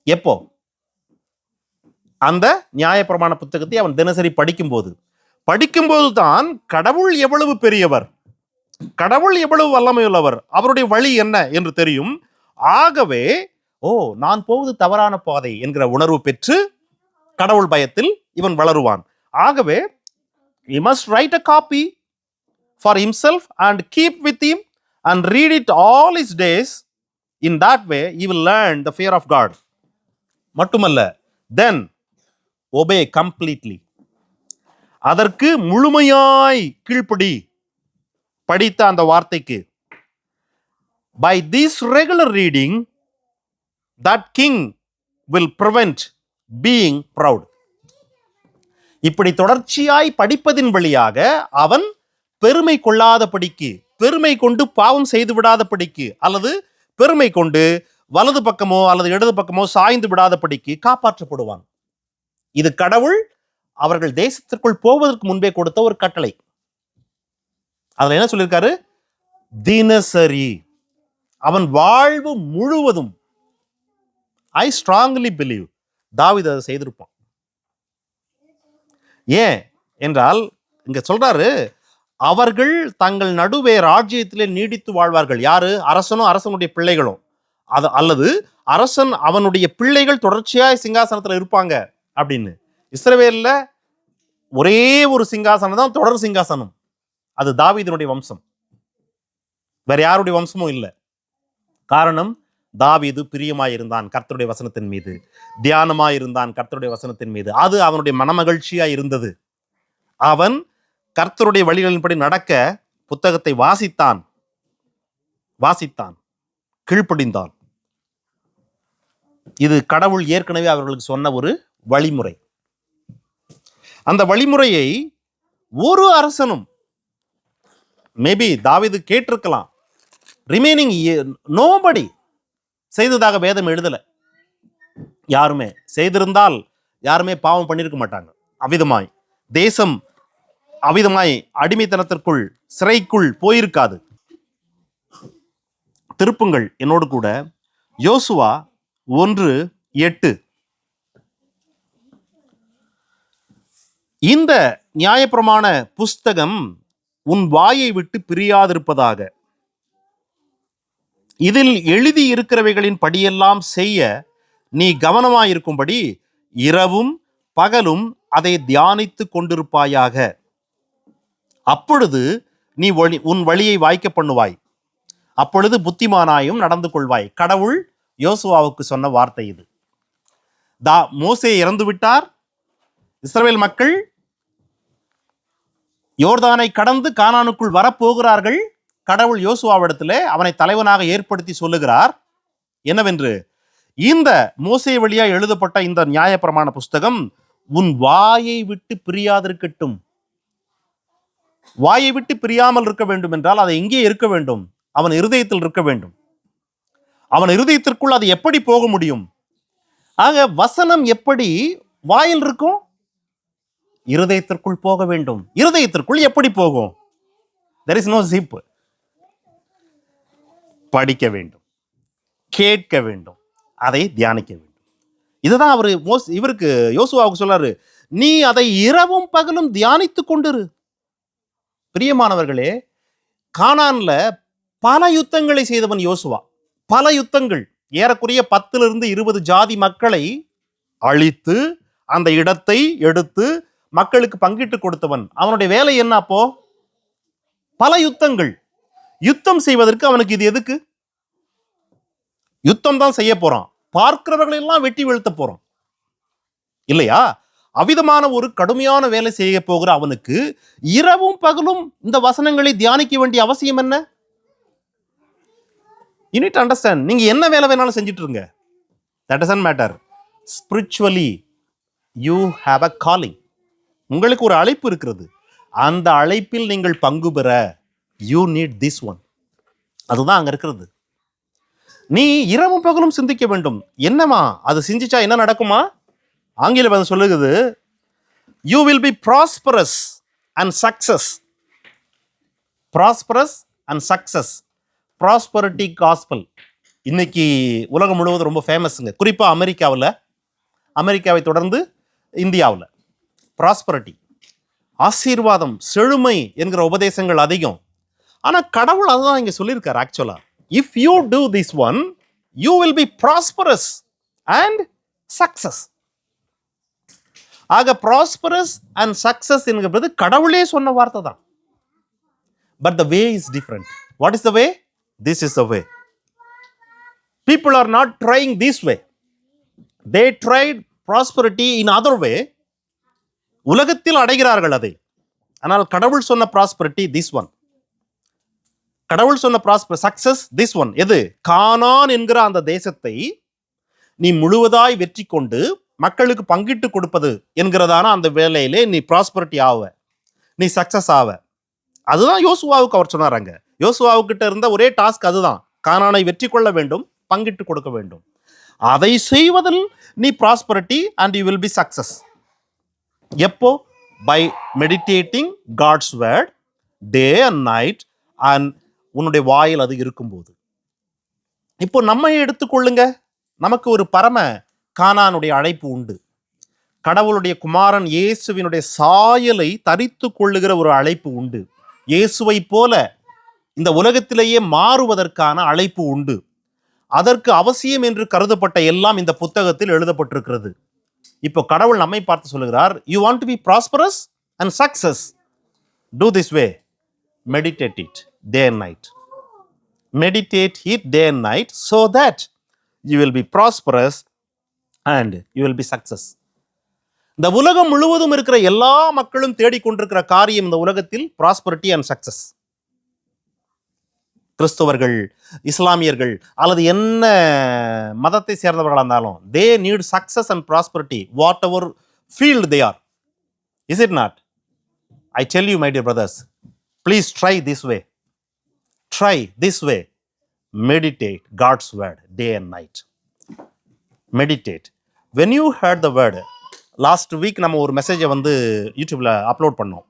எப்போ? அந்த நியாயப்பிரமாண புத்தகத்தை அவன் தினசரி படிக்கும்போது தான் கடவுள் எவ்வளவு பெரியவர், கடவுள் எவ்வளவு வல்லமையுள்ளவர், அவருடைய வழி என்ன என்று தெரியும். ஆகவே நான் போவது தவறான பாதை என்கிற உணர்வு பெற்று கடவுள் பயத்தில் இவன் வளருவான். ஆகவே he must write a copy for himself and keep with him and read it all his days. In that way he will learn the fear of God. மட்டுமல்ல, then obey completely. அதற்கு முழுமையாய் கீழ்ப்படி, படித்த அந்த வார்த்தைக்கு. By this regular reading that king will prevent being proud. இப்படி தொடர்ச்சியாய் படிப்பதின் வழியாக அவன் பெருமை கொள்ளாதபடிக்கு, பெருமை கொண்டு பாவம் செய்து விடாதபடிக்கு, அல்லது பெருமை கொண்டு வலது பக்கமோ அல்லது இடது பக்கமோ சாய்ந்து விடாதபடிக்கு காப்பாற்றப்படுவான். இது கடவுள் அவர்கள் தேசத்திற்குள் போவதற்கு முன்பே கொடுத்த ஒரு கட்டளை. அதுல என்ன சொல்லியிருக்காரு? தினசரி அவன் வாழ்வு முழுவதும். ஐ ஸ்ட்ராங்லி பிலீவ் தாவீது அதை செய்திருப்பான். ஏன் என்றால் இங்க சொல்றாரு, அவர்கள் தங்கள் நடுவே ராஜ்யத்திலே நீடித்து வாழ்வார்கள். யாரு? அரசனும் அரசனுடைய பிள்ளைகளும். அது அல்லது அரசன் அவனுடைய பிள்ளைகள் தொடர்ச்சியாய் சிங்காசனத்துல இருப்பாங்க அப்படின்னு. இஸ்ரவேல்ல ஒரே ஒரு சிங்காசனம் தான் தொடர் சிங்காசனம், அது தாவீதினுடைய வம்சம், வேற யாருடைய வம்சமும் இல்லை. காரணம், தாவீது பிரியமாயிருந்தான் கர்த்தருடைய வசனத்தின் மீது, தியானமாயிருந்தான் கர்த்தருடைய வசனத்தின் மீது. அது அவனுடைய மனமகிழ்ச்சியா இருந்தது. அவன் கர்த்தருடைய வழிகளின்படி நடக்க புத்தகத்தை வாசித்தான், கீழ்ப்படிந்தான். இது கடவுள் ஏற்கனவே அவர்களுக்கு சொன்ன ஒரு வழிமுறை. அந்த வழிமுறையை ஒரு அரசனும், மேபி தாவீது கேட்டிருக்கலாம், ரிமைனிங் நோபடி செய்ததாக வேதம் எழுதல. யாருமே செய்திருந்தால் யாருமே பாவம் பண்ணிருக்க மாட்டாங்க. அவிதமாய் தேசம் அவிதமாய் அடிமைத்தனத்திற்குள், சிறைக்குள் போயிருக்காது. திருப்புங்கள் என்னோடு கூட யோசுவா 1:8. இந்த நியாயப்பிரமாண புஸ்தகம் உன் வாயை விட்டு பிரியாதிருப்பதாக, இதில் எழுதி இருக்கிறவைகளின் படியெல்லாம் செய்ய நீ கவனமாயிருக்கும்படி இரவும் பகலும் அதை தியானித்து கொண்டிருப்பாயாக. அப்பொழுது நீ உன் வழியை வாய்க்க பண்ணுவாய், அப்பொழுது புத்திமானாயும் நடந்து கொள்வாய். கடவுள் யோசுவாவுக்கு சொன்ன வார்த்தை இது. மோசே இறந்து விட்டார். இஸ்ரவேல் மக்கள் யோர்தானை கடந்து கானானுக்குள் வரப்போகிறார்கள். கடவுள் யோசுவாவிடத்திலே அவனை தலைவனாக ஏற்படுத்தி சொல்லுகிறார் என்னவென்று, இந்த மோசே வழியா எழுதப்பட்ட இந்த நியாயப்பிரமாண புஸ்தகம் உன் வாயை விட்டு பிரியாதிருக்கட்டும். வாயை விட்டு பிரியாமல் இருக்க வேண்டும் என்றால் அதை எங்கே இருக்க வேண்டும்? அவன் இருதயத்தில் இருக்க வேண்டும். அவன் இருதயத்திற்குள் அது எப்படி போக முடியும்? ஆக வசனம் எப்படி வாயில் இருக்கும்? இருதயத்திற்குள் போக வேண்டும். இருதயத்திற்குள் எப்படி போகும்? there is no zip. படிக்க வேண்டும், கேட்க வேண்டும், அதை தியானிக்க வேண்டும். இதுதான் அவரு இவருக்கு யோசுவாவுக்கு சொல்றாரு, நீ அதை இரவும் பகலும் தியானித்து கொண்டிரு. பிரியமானவர்களே, கானான்ல பல யுத்தங்களை செய்தவன் யோசுவா. பல யுத்தங்கள், ஏறக்குறைய 10-20 ஜாதி மக்களை அழித்து அந்த இடத்தை எடுத்து மக்களுக்கு பங்கிட்டு கொடுத்தவன். அவனுடைய வேலை என்ன அப்போ? பல யுத்தங்கள். யுத்தம் செய்வதற்கு அவனுக்கு இது எதுக்கு? யுத்தம் தான் செய்ய போறான், பார்க்கிறவர்களை எல்லாம் வெட்டி வீழ்த்த போறான் இல்லையா? அவ்விதமான ஒரு கடுமையான வேலை செய்ய போகிற அவனுக்கு இரவும் பகலும் இந்த வசனங்களை தியானிக்க வேண்டிய அவசியம் என்ன? You need to understand. நீங்க என்ன வேலை வேணாலும் செஞ்சுட்டு இருங்க. That doesn't matter. Spiritually, you have a calling. உங்களுக்கு ஒரு அழைப்பு இருக்கிறது. அந்த அழைப்பில் நீங்கள் பங்கு பெற you need this one. அதுதான் அங்க இருக்கிறது. நீ இரவும் பகலும் சிந்திக்க வேண்டும். என்னமா அது சிந்திச்சா என்ன நடக்குமா? ஆங்கிலம் அது சொல்லுகிறது, you will be prosperous and success. Prosperous and success. Prosperity gospel இன்னைக்கு உலகம் முழுவதும் ரொம்ப ஃபேமஸுங்க. குறிப்பாக அமெரிக்காவை தொடர்ந்து இந்தியாவில் ப்ராஸ்பரிட்டி, ஆசீர்வாதம், செழுமை என்கிற உபதேசங்கள் அதிகம். ஆனால் கடவுள் அதுதான் இங்கே சொல்லியிருக்கார். ஆக்சுவலாக if you do this one you will B prosperous and success. ஆக ப்ராஸ்பரஸ் அண்ட் சக்சஸ் என்கிறது கடவுளே சொன்ன வார்த்தை தான். But the way is different. What is the way? This is the way. People are not trying this way. They tried prosperity in other way. உலகத்தில் அடைகிறார்கள் அதை. ஆனால் கடவுள் சொன்ன prosperity this one. கடவுள் சொன்ன success this one. எது? கானான் என்கிற அந்த தேசத்தை நீ முழுவதாய் வெற்றி கொண்டு மக்களுக்கு பங்கிட்டு கொடுப்பது என்கிறதான அந்த வேலையிலே நீ prosperity ஆவ, நீ சக்சஸ் ஆவ. அதுதான் யோசுவாவுக்கு அவர் சொன்னாராங்க. யோசுவாவுக்கிட்ட இருந்த ஒரே டாஸ்க் அதுதான். கானானை வெற்றி கொள்ள வேண்டும், பங்கிட்டு கொடுக்க வேண்டும். அதை செய்வதில் நீ prosperity and you will be success. எப்போ? By meditating God's word day and night, and உன்னுடைய வாயில் அது இருக்கும்போது. இப்போ நம்ம எடுத்துக்கொள்ளுங்க, நமக்கு ஒரு பரம கானானுடைய அழைப்பு உண்டு. கடவுளுடைய குமாரன் இயேசுவினுடைய சாயலை தரித்து கொள்ளுகிற ஒரு அழைப்பு உண்டு. இயேசுவை போல இந்த உலகத்திலேயே மாறுவதற்கான அழைப்பு உண்டு. அதற்கு அவசியம் என்று கருதப்பட்ட எல்லாம் இந்த புத்தகத்தில் எழுதப்பட்டிருக்கிறது. இப்போ கடவுள் நம்மை பார்த்து சொல்லுகிறார், you want to be prosperous and success, do this way, meditate it day and night. Meditate it day and night so that you will be prosperous and you will be success. இந்த உலகம் முழுவதும் இருக்கிற எல்லா மக்களும் தேடிக்கொண்டிருக்கிற காரியம் இந்த உலகத்தில் ப்ராஸ்பரிட்டி அண்ட் சக்சஸ். கிறிஸ்தவர்கள், இஸ்லாமியர்கள் அல்லது என்ன மதத்தை சேர்ந்தவர்களாக இருந்தாலும் they need success and prosperity whatever field they are. Is it not? I tell you, my dear brothers, please try this way. Try this way. Meditate God's word day and night. Meditate. When you heard the word, last week நம்ம ஒரு மெசேஜை யூடியூப்ல அப்லோட் பண்ணோம்.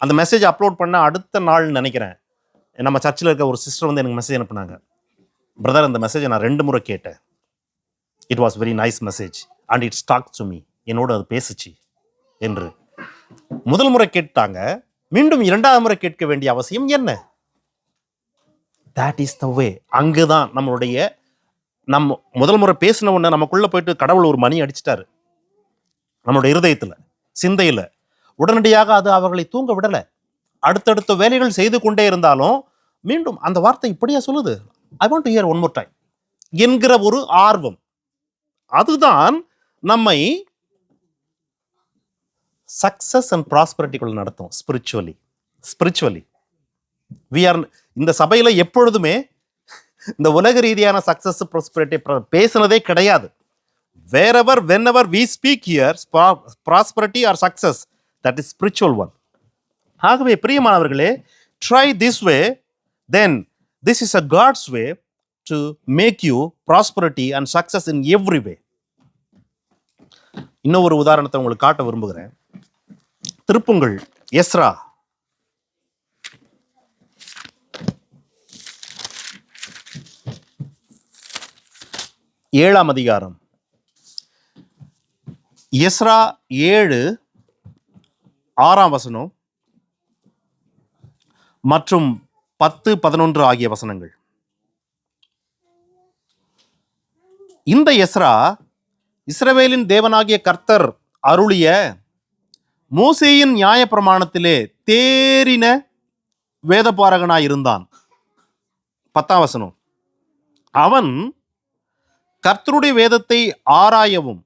அந்த மெசேஜ் அப்லோட் பண்ண அடுத்த நாள் நினைக்கிறேன், நம்ம சர்ச்சில் இருக்க ஒரு சிஸ்டர் எனக்கு மெசேஜ் அனுப்புனாங்க. பிரதர், அந்த மெசேஜை நான் 2 முறை கேட்டேன். It was very nice message and it talk to me. என்னோட அது பேசுச்சு என்று. முதல் முறை கேட்டாங்க, மீண்டும் 2வது முறை கேட்க வேண்டிய அவசியம் என்ன? தட் இஸ் த வே. அங்குதான் நம்ம முதல் முறை பேசின உடனே நமக்குள்ள போயிட்டு கடவுள் ஒரு மணி அடிச்சிட்டாரு நம்மளுடைய இருதயத்தில், சிந்தையில். உடனடியாக அது அவர்களை தூங்க விடலை. அடுத்தடுத்த வேலைகள் செய்து கொண்டே இருந்தாலும் மீண்டும் அந்த வார்த்தை இப்படியா சொல்லுது, I want to hear one more time என்கிற ஒரு ஆர்வம். அதுதான் நம்மை சக்சஸ் அண்ட் ப்ராஸ்பரிட்டிக்குள்ள நடத்தும். Spiritually we are. இந்த சபையில் எப்பொழுதுமே இந்த உலக ரீதியான சக்சஸ் ப்ராஸ்பரிட்டி பேசினதே கிடையாது. Wherever, whenever we speak here, prosperity or success, that is spiritual one. ஆகவே பிரியமானவர்களே, try this way, then this is a God's way to make you prosperity and success in every way. இன்னொரு உதாரணத்தை உங்களுக்கு காட்ட விரும்புகிறேன். திருப்புங்கள் எஸ்ரா ஏழாம் அதிகாரம். எஸ்ரா 7:6 மற்றும் 10-11 ஆகிய வசனங்கள். இந்த எஸ்ரா இஸ்ரவேலின் தேவனாகிய கர்த்தர் அருளிய மோசேயின் நியாயப்பிரமாணத்திலே தேறின வேதபாரகனாய் இருந்தான். 10ஆம் வசனம். அவன் கர்த்தருடைய வேதத்தை ஆராயவும்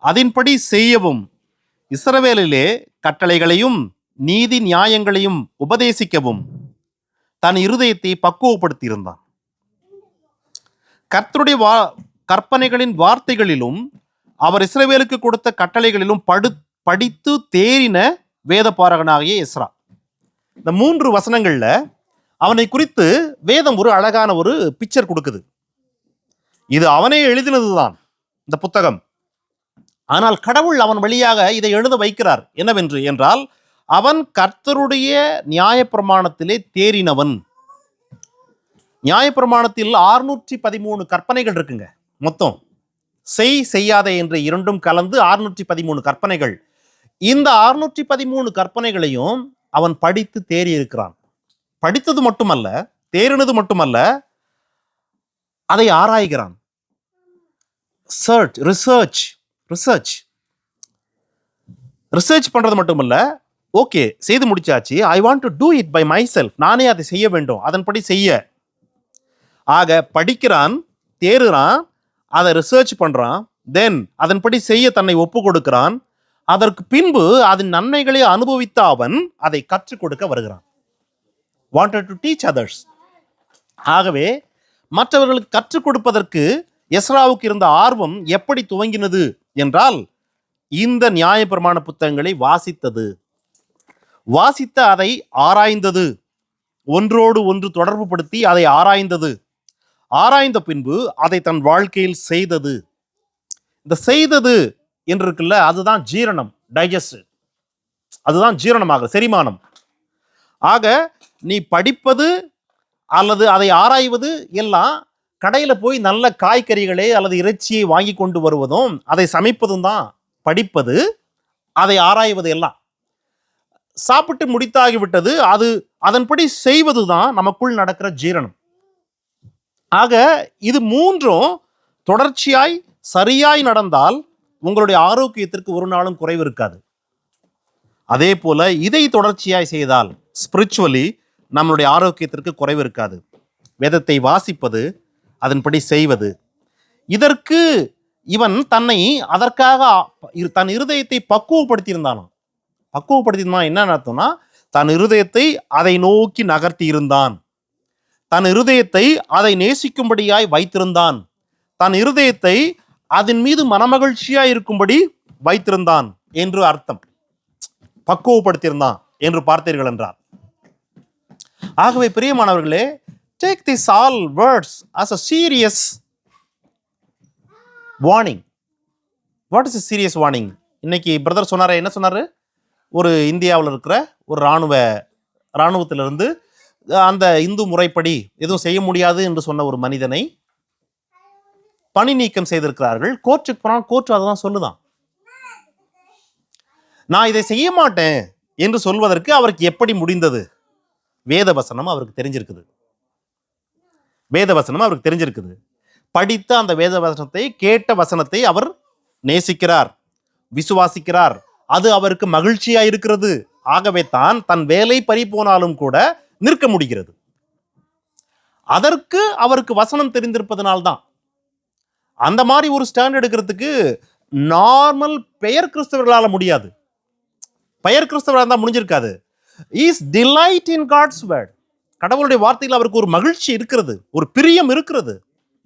அதன்படி செய்யவும் இஸ்ரவேலிலே கட்டளைகளையும் நீதி நியாயங்களையும் உபதேசிக்கவும் தன் இருதயத்தை பக்குவப்படுத்தியிருந்தான். கர்த்தருடைய கற்பனைகளின் வார்த்தைகளிலும் அவர் இஸ்ரவேலுக்கு கொடுத்த கட்டளைகளிலும் படித்து தேறின வேதபாரகனாகிய எஸ்ரா. இந்த 3 வசனங்கள்ல அவனை குறித்து வேதம் ஒரு அழகான ஒரு பிக்சர் கொடுக்குது. இது அவனே எழுதினதுதான் இந்த புத்தகம். ஆனால் கடவுள் அவன் வழியாக இதை எழுத வைக்கிறார். என்னவென்று என்றால், அவன் கர்த்தருடைய நியாயப்பிரமாணத்திலே தேறினவன். நியாயப்பிரமாணத்தில் 613 கற்பனைகள் இருக்குங்க மொத்தம். செய்யாதே என்ற 2 கலந்து 613 கற்பனைகள். இந்த 613 கற்பனைகளையும் அவன் படித்து தேறி இருக்கிறான். படித்தது மட்டுமல்ல, தேறினது மட்டுமல்ல, அதை ஆராய்கிறான். ரிசர்ச் பண்றது மட்டுமல்ல, ஓகே செய்து முடிச்சாச்சு, I want to do it by myself, நானே அதை செய்ய வேண்டும், அதன்படி செய்ய. ஆக படிக்கிறான், தேறுறான், அதை ரிசர்ச் பண்றான், தென் அதன்படி செய்ய தன்னை ஒப்பு கொடுக்கிறான். அதற்கு பின்பு அதன் நன்மைகளை அனுபவித்த அவன் அதை கற்றுக் கொடுக்க வருகிறான். wanted to teach others. ஆகவே மற்றவர்களுக்கு கற்றுக் கொடுப்பதற்கு எஸ்ராவுக்கு இருந்த ஆர்வம் எப்படி துவங்கினது என்றால், இந்த நியாயப்பிரமாண புத்தகங்களை வாசித்த அதை ஆராய்ந்தது, ஒன்றோடு ஒன்று தொடர்பு படுத்தி அதை ஆராய்ந்த பின்பு அதை தன் வாழ்க்கையில் செய்தது. இந்த செய்தது என்று இருக்குல்ல, அதுதான் ஜீரணம், டைஜஸ்ட். அதுதான் ஜீரணமாக செரிமானம். ஆக நீ படிப்பது அல்லது அதை ஆராய்வது எல்லாம் கடையில் போய் நல்ல காய்கறிகளை அல்லது இறைச்சியை வாங்கி கொண்டு வருவதும் அதை சமைப்பதும் தான் படிப்பது. அதை ஆராய்வது எல்லாம் சாப்பிட்டு முடித்தாகிவிட்டது, அது அதன்படி செய்வது தான் நமக்குள் நடக்கிற ஜீரணம். ஆக இது 3ம் தொடர்ச்சியாய் சரியாய் நடந்தால் உங்களுடைய ஆரோக்கியத்திற்கு ஒரு நாளும் குறைவு இருக்காது. அதே போல இதை தொடர்ச்சியாய் செய்தால் ஸ்பிரிச்சுவலி நம்மளுடைய ஆரோக்கியத்திற்கு குறைவு இருக்காது. வேதத்தை வாசிப்பது, அதன்படி செய்வது. இதற்கு இவன் தன்னை அதற்காக தன் இருதயத்தை பக்குவப்படுத்தியிருந்தான். என்ன அர்த்தம்னா, தன் இருதயத்தை அதை நோக்கி நகர்த்தி இருந்தான், தன் இருதயத்தை அதை நேசிக்கும்படியாய் வைத்திருந்தான், தன் இருதயத்தை அதன் மீது மனமகிழ்ச்சியாய் இருக்கும்படி வைத்திருந்தான் என்று அர்த்தம். பக்குவப்படுத்தியிருந்தான் என்று பார்த்தீர்கள் என்றார். ஆகவே பிரியமானவர்களே, take this all words as a serious warning. What is a serious warning? இன்னைக்கு பிரதர் சொன்னாரு, என்ன சொன்னாரு? ஒரு இந்தியாவில் இருக்கிற ஒரு இராணுவத்திலிருந்து அந்த இந்து முறைப்படி எதுவும் செய்ய முடியாது என்று சொன்ன ஒரு மனிதனை பணி நீக்கம் செய்திருக்கிறார்கள். கோர்ட்டுக்கு போனால் கோர்ட் அதை தான் சொல்லுதான். நான் இதை செய்ய மாட்டேன் என்று சொல்வதற்கு அவருக்கு எப்படி முடிந்தது? வேதவசனம் அவருக்கு தெரிஞ்சிருக்குது. படித்த அந்த வேதவசனத்தை, கேட்ட வசனத்தை அவர் நேசிக்கிறார், விசுவாசிக்கிறார். அது அவருக்கு மகிழ்ச்சியா இருக்கிறது. ஆகவே தான் தன் வேலை பறி போனாலும் கூட நிற்க முடிகிறது. அதற்கு அவருக்கு வசனம் தெரிந்திருப்பதனால்தான். அந்த மாதிரி ஒரு ஸ்டாண்ட் எடுக்கிறதுக்கு நார்மல் பெயர் கிறிஸ்தவர்களால முடியாது. பெயர் கிறிஸ்தவராக இருந்தால் முடிஞ்சிருக்காது. Is delight in God's word. கடவுளுடைய வார்த்தையில் அவருக்கு ஒரு மகிழ்ச்சி இருக்கிறது, ஒரு பிரியம் இருக்கிறது.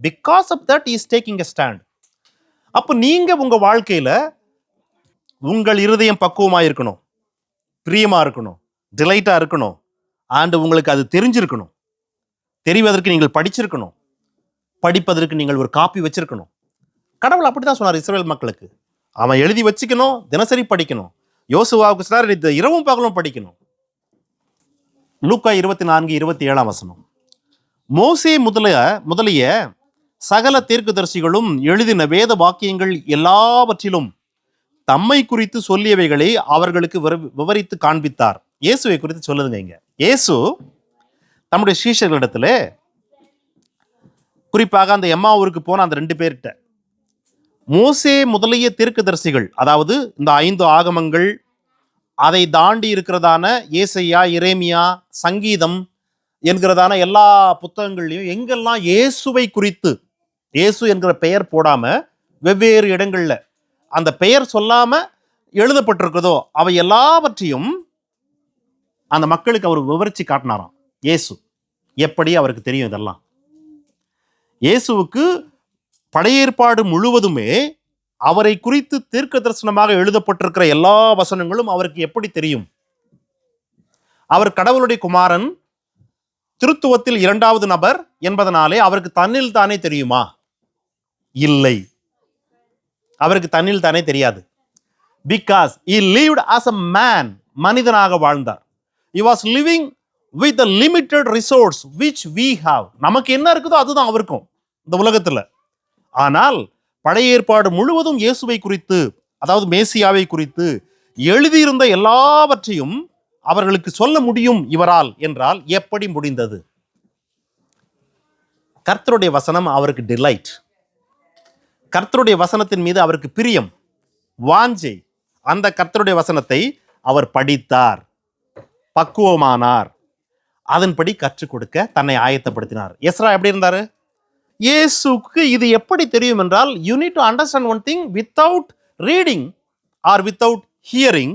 Because of that is taking a stand. அப்போ நீங்க உங்க வாழ்க்கையில உங்கள் இருதயம் பக்குவமாக இருக்கணும், பிரியமா இருக்கணும், டிலைட்டா இருக்கணும். அண்ட் உங்களுக்கு அது தெரிஞ்சிருக்கணும். தெரிவதற்கு நீங்கள் படிச்சிருக்கணும், படிப்பதற்கு நீங்கள் ஒரு காப்பி வச்சிருக்கணும். கடவுள் அப்படிதான் சொன்னார் இஸ்ரவேல் மக்களுக்கு. அவன் எழுதி வச்சுக்கணும், தினசரி படிக்கணும். யோசுவாவுக்கு சொன்னார், இந்த இரவும் பகலும் படிக்கணும். லூக்கா 24:27 மோசே முதலிய சகல தீர்க்கதரிசிகளும் எழுதின வேத வாக்கியங்கள் எல்லாவற்றிலும் தம்மை குறித்து சொல்லியவைகளை அவர்களுக்கு விவரித்து காண்பித்தார். இயேசுவை குறித்து சொல்லுதுங்க. இங்க இயேசு தம்முடைய சீஷர்களிடத்துல, குறிப்பாக அந்த எம்மாவூருக்கு போன அந்த 2 பேர்கிட்ட, மோசே முதலிய தீர்க்கதரிசிகள், அதாவது இந்த 5 ஆகமங்கள், அதை தாண்டி இருக்கிறதான ஏசையா, எரேமியா, சங்கீதம் என்கிறதான எல்லா புத்தகங்கள்லையும் எங்கெல்லாம் இயேசுவை குறித்து, இயேசு என்கிற பெயர் போடாம வெவ்வேறு இடங்கள்ல அந்த பெயர் சொல்லாம எழுதப்பட்டிருக்கிறதோ அவை எல்லாவற்றையும் அந்த மக்களுக்கு அவர் விவரிச்சு காட்டினாராம். இயேசு எப்படி அவருக்கு தெரியும் இதெல்லாம்? இயேசுவுக்கு பழைய ஏற்பாடு முழுவதுமே அவரை குறித்து தீர்க்க தரிசனமாக எழுதப்பட்டிருக்கிற எல்லா வசனங்களும் அவருக்கு எப்படி தெரியும்? அவர் கடவுளுடைய குமாரன், திருத்துவத்தில் இரண்டாவது நபர் என்பதனாலே அவருக்கு தன்னில் தானே தெரியுமா? இல்லை, அவருக்கு தன்னில் தானே தெரியாது. Because he lived as a man, மனிதனாக வாழ்ந்தார். he was living with the limited resource which we have. நமக்கு என்ன இருக்குதோ அதுதான் அவருக்கும் இந்த உலகத்துல. ஆனால் பழைய ஏற்பாடு முழுவதும் இயேசுவை குறித்து, அதாவது மேசியாவை குறித்து எழுதியிருந்த எல்லாவற்றையும் அவர்களுக்கு சொல்ல முடியும் இவரால் என்றால் எப்படி முடிந்தது? கர்த்தருடைய வசனம் அவருக்கு டிலைட். கர்த்தருடைய வசனத்தின் மீது அவருக்கு பிரியம், வாஞ்சை. அந்த கர்த்தருடைய வசனத்தை அவர் படித்தார், பக்குவமானார், அதன்படி கற்றுக் கொடுக்க தன்னை ஆயத்தப்படுத்தினார். எஸ்ரா எப்படி இருந்தாரு? இயேசுக்கு இது எப்படி தெரியும் என்றால், you need to understand one thing, without reading or without hearing,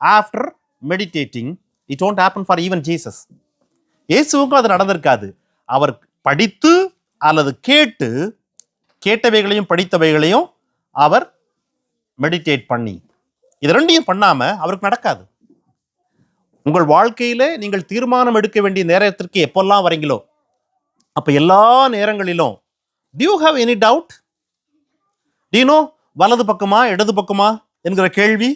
after meditating, it won't happen for even Jesus. இயேசுவுக்கும் அது நடந்திருக்காது. அவர் படித்து அல்லது கேட்டவைகளையும் படித்தவைகளையும் அவர் மெடிடேட் பண்ணி, இது ரெண்டையும் பண்ணாம அவருக்கு நடக்காது. உங்கள் வாழ்க்கையில நீங்கள் தீர்மானம் எடுக்க வேண்டிய நேரத்திற்கு எப்பெல்லாம் வரீங்களோ அப்ப எல்லா நேரங்களிலும், do you have any doubt? do you know வலது பக்கமா இடது பக்கமா என்கிற கேள்வி,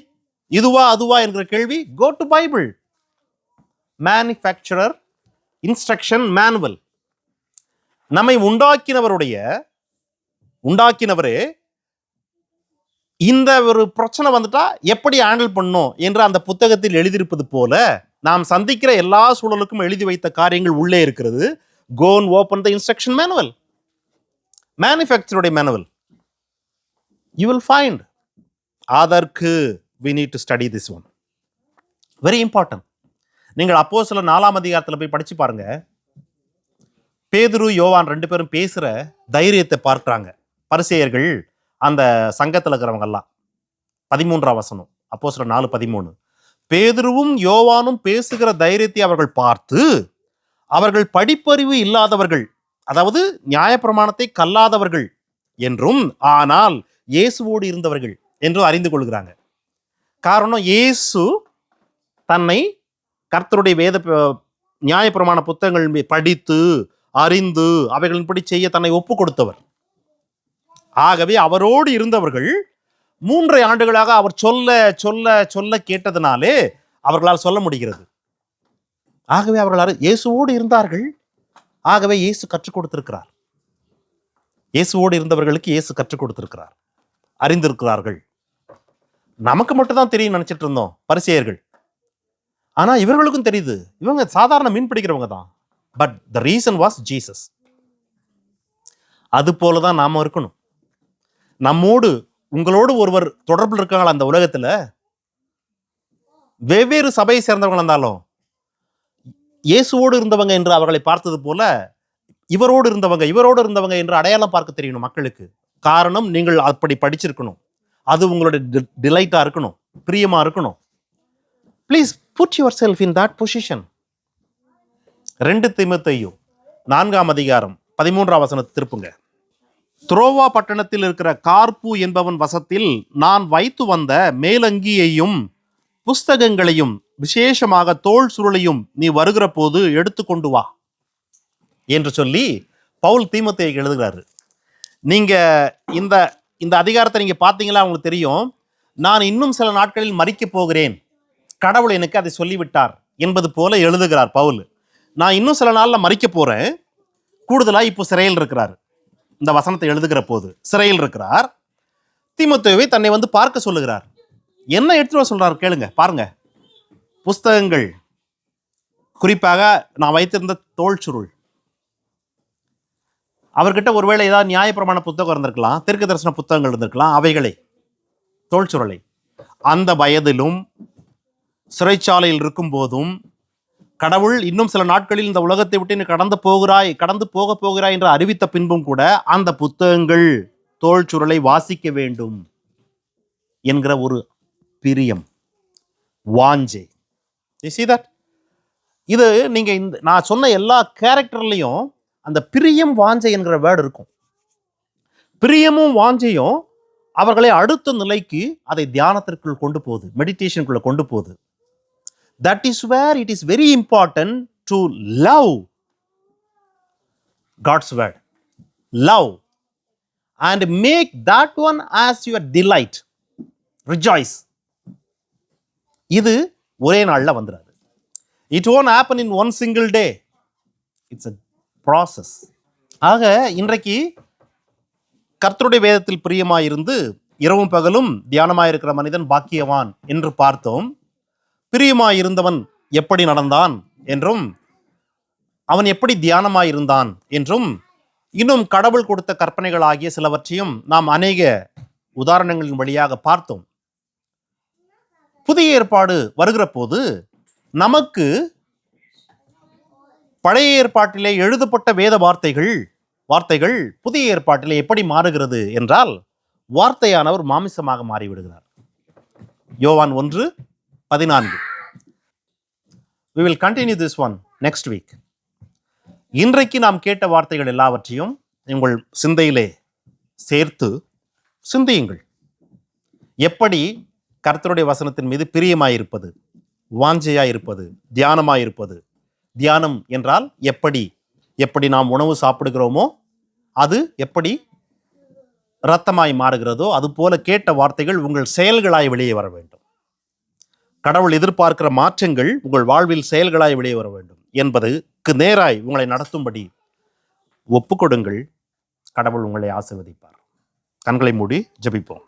இதுவா அதுவா என்கிற கேள்வி, go to Bible. manufacturer instruction manual. நம்மை உண்டாக்கினவரே இந்த ஒரு பிரச்சனை வந்துட்டா எப்படி ஹேண்டில் பண்ணும் என்று அந்த புத்தகத்தில் எழுதியிருப்பது போல நாம் சந்திக்கிற எல்லா சூழலுக்கும் எழுதி வைத்த காரியங்கள் உள்ளே இருக்கிறது. Go and open the instruction manual, manufactured manual. You will find. அதற்கு we need to study this one. Very important. நீங்கள் அப்போஸ்தலர் 4ஆம் அதிகாரத்தில் போய் படிச்சு பாருங்க. பேதுரு யோவான் 2 பேரும் பேசுற தைரியத்தை பார்க்கிறாங்க. பரிசேயர்கள் அந்த சங்கத்தில் இருக்கிறவங்க எல்லாம். 13ஆம் வசனம், அப்போஸ்தலர் 4:13. பேதுருவும் யோவானும் பேசுகிற தைரியத்தை அவர்கள் பார்த்து, அவர்கள் படிப்பறிவு இல்லாதவர்கள், அதாவது நியாயப்பிரமாணத்தை கல்லாதவர்கள் என்றும், ஆனால் இயேசுவோடு இருந்தவர்கள் என்றும் அறிந்து கொள்கிறாங்க. காரணம், இயேசு தன்னை கர்த்தருடைய வேத நியாயப்பிரமாண புத்தகங்கள் படித்து அறிந்து அவைகளின்படி செய்ய தன்னை ஒப்பு கொடுத்தவர். ஆகவே அவரோடு இருந்தவர்கள் 3 ஆண்டுகளாக அவர் சொல்ல சொல்ல சொல்ல கேட்டதுனாலே அவர்களால் சொல்ல முடிகிறது. ஆகவே அவர்கள் இயேசுவோடு இருந்தார்கள். ஆகவே இயேசு கற்றுக் கொடுத்திருக்கிறார். இயேசுவோடு இருந்தவர்களுக்கு இயேசு கற்றுக் கொடுத்திருக்கிறார், அறிந்திருக்கிறார்கள். நமக்கு மட்டும் தான் தெரியும் நினைச்சிட்டு இருந்தோம் பரிசேயர்கள். ஆனா இவர்களுக்கும் தெரியுது, இவங்க சாதாரண மீன் பிடிக்கிறவங்க தான். But the reason was Jesus. அது போலதான் நாம இருக்கணும். நம்மோடு, உங்களோடு ஒருவர் தொடர்பில் இருக்காங்களா அந்த உலகத்துல, வெவ்வேறு சபையை சேர்ந்தவங்க இருந்தாலும் இயேசுவோடு இருந்தவங்க என்று அவர்களை பார்த்தது போல இவரோடு இருந்தவங்க என்று அடையாளம் பார்க்க தெரியணும் மக்களுக்கு. காரணம், நீங்கள் அப்படி படிச்சிருக்கணும், அது உங்களுடைய டிலைட்டா இருக்கணும், பிரியமா இருக்கணும். Please put yourself in that position. 2 தீமோத்தேயு 4ஆம் அதிகாரம் 13ஆம் வசனத்தை திருப்புங்க. துரோவா பட்டணத்தில் இருக்கிற கார்ப்பு என்பவன் வசத்தில் நான் வைத்து வந்த மேலங்கியையும் புஸ்தகங்களையும் விசேஷமாக தோல் சுருளையும் நீ வருகிற போது எடுத்துக்கொண்டு வா என்று சொல்லி பவுல் தீமோத்தேயுக்கு எழுதுகிறாரு. நீங்க இந்த அதிகாரத்தை நீங்க பார்த்தீங்களா, உங்களுக்கு தெரியும், நான் இன்னும் சில நாட்களில் மரிக்க போகிறேன், கடவுள் எனக்கு அதை சொல்லிவிட்டார் என்பது போல எழுதுகிறார் பவுல். நான் இன்னும் சில நாள்ல மரிக்க போறேன். கூடுதலா இப்போ சிறையில் இருக்கிறார். இந்த வசனத்தை எழுதுகிற போது சிறையில் இருக்கிறார். தீமோத்தேயுவை தன்னை வந்து பார்க்க சொல்லுகிறார். என்ன எடுத்துட்டு வர சொல்றாரு கேளுங்க, பாருங்க. புஸ்தகங்கள், குறிப்பாக நான் வைத்திருந்த தோல் சுருள். அவர்கிட்ட ஒருவேளை ஏதாவது நியாயப்பிரமாண புத்தகம் இருந்திருக்கலாம், தீர்க்க தரிசன புத்தகங்கள் இருந்திருக்கலாம். அவைகளை, தோல் சுருளை, அந்த வயதிலும் சிறைச்சாலையில் இருக்கும் போதும், கடவுள் இன்னும் சில நாட்களில் இந்த உலகத்தை விட்டு நீ கடந்து போக போகிறாய் என்று அறிவித்த பின்பும் கூட அந்த புத்தகங்கள், தோல் சுருளை வாசிக்க வேண்டும் என்கிற ஒரு பிரியம், வாஞ்சை. You see that? இது நீங்க இந்த நான் சொன்ன எல்லா கேரக்டர்லையும் அந்த பிரியம் வாஞ்சை என்கிற வேர்டு இருக்கும். பிரியமும் வாஞ்சையும் அவர்களை அடுத்த நிலைக்கு அதை தியானத்திற்குள் கொண்டு போகுது, மெடிடேஷனுக்குள்ள கொண்டு போகுது. That is where it is very important to love God's word. Love and make that one as your delight. Rejoice. இது ஒரே நாள்ல வந்துடாது. It won't happen in one single day. It's a process. ஆக இன்றைக்கு கர்த்தருடைய வேதத்தில் பிரியமாயிருந்து இரவும் பகலும் தியானமாயிருக்கிற மனிதன் பாக்கியவான் என்று பார்த்தோம். பிரியமாயிருந்தவன் எப்படி நடந்தான் என்றும் அவன் எப்படி தியானமாயிருந்தான் என்றும் இன்னும் கடவுள் கொடுத்த கற்பனைகள் ஆகிய சிலவற்றையும் நாம் அநேக உதாரணங்களின் வழியாக பார்த்தோம். புதிய ஏற்பாடு வருகிற போது நமக்கு பழைய ஏற்பாட்டிலே எழுதப்பட்ட வேத வார்த்தைகள் புதிய ஏற்பாட்டிலே எப்படி மாறுகிறது என்றால் வார்த்தையானவர் மாமிசமாக மாறிவிடுகிறார். யோவான் 1:14. We will continue this one next week. இன்றைக்கு நாம் கேட்ட வார்த்தைகள் எல்லாவற்றையும் உங்கள் சிந்தையிலே சேர்த்து சிந்தியுங்கள். எப்படி கர்த்தருடைய வசனத்தின் மீது பிரியமாயிருப்பது, வாஞ்சையாயிருப்பது, தியானமாயிருப்பது. தியானம் என்றால் எப்படி நாம் உணவு சாப்பிடுகிறோமோ அது எப்படி இரத்தமாய் மாறுகிறதோ அதுபோல கேட்ட வார்த்தைகள் உங்கள் செயல்களாய் வெளியே வர வேண்டும். கடவுள் எதிர்பார்க்கிற மாற்றங்கள் உங்கள் வாழ்வில் செயல்களாய் வெளியே வர வேண்டும் என்பதுக்கு நேராய் உங்களை நடத்தும்படி ஒப்புக்கொடுங்கள். கடவுள் உங்களை ஆசீர்வதிப்பார். கண்களை மூடி ஜெபிப்போம்.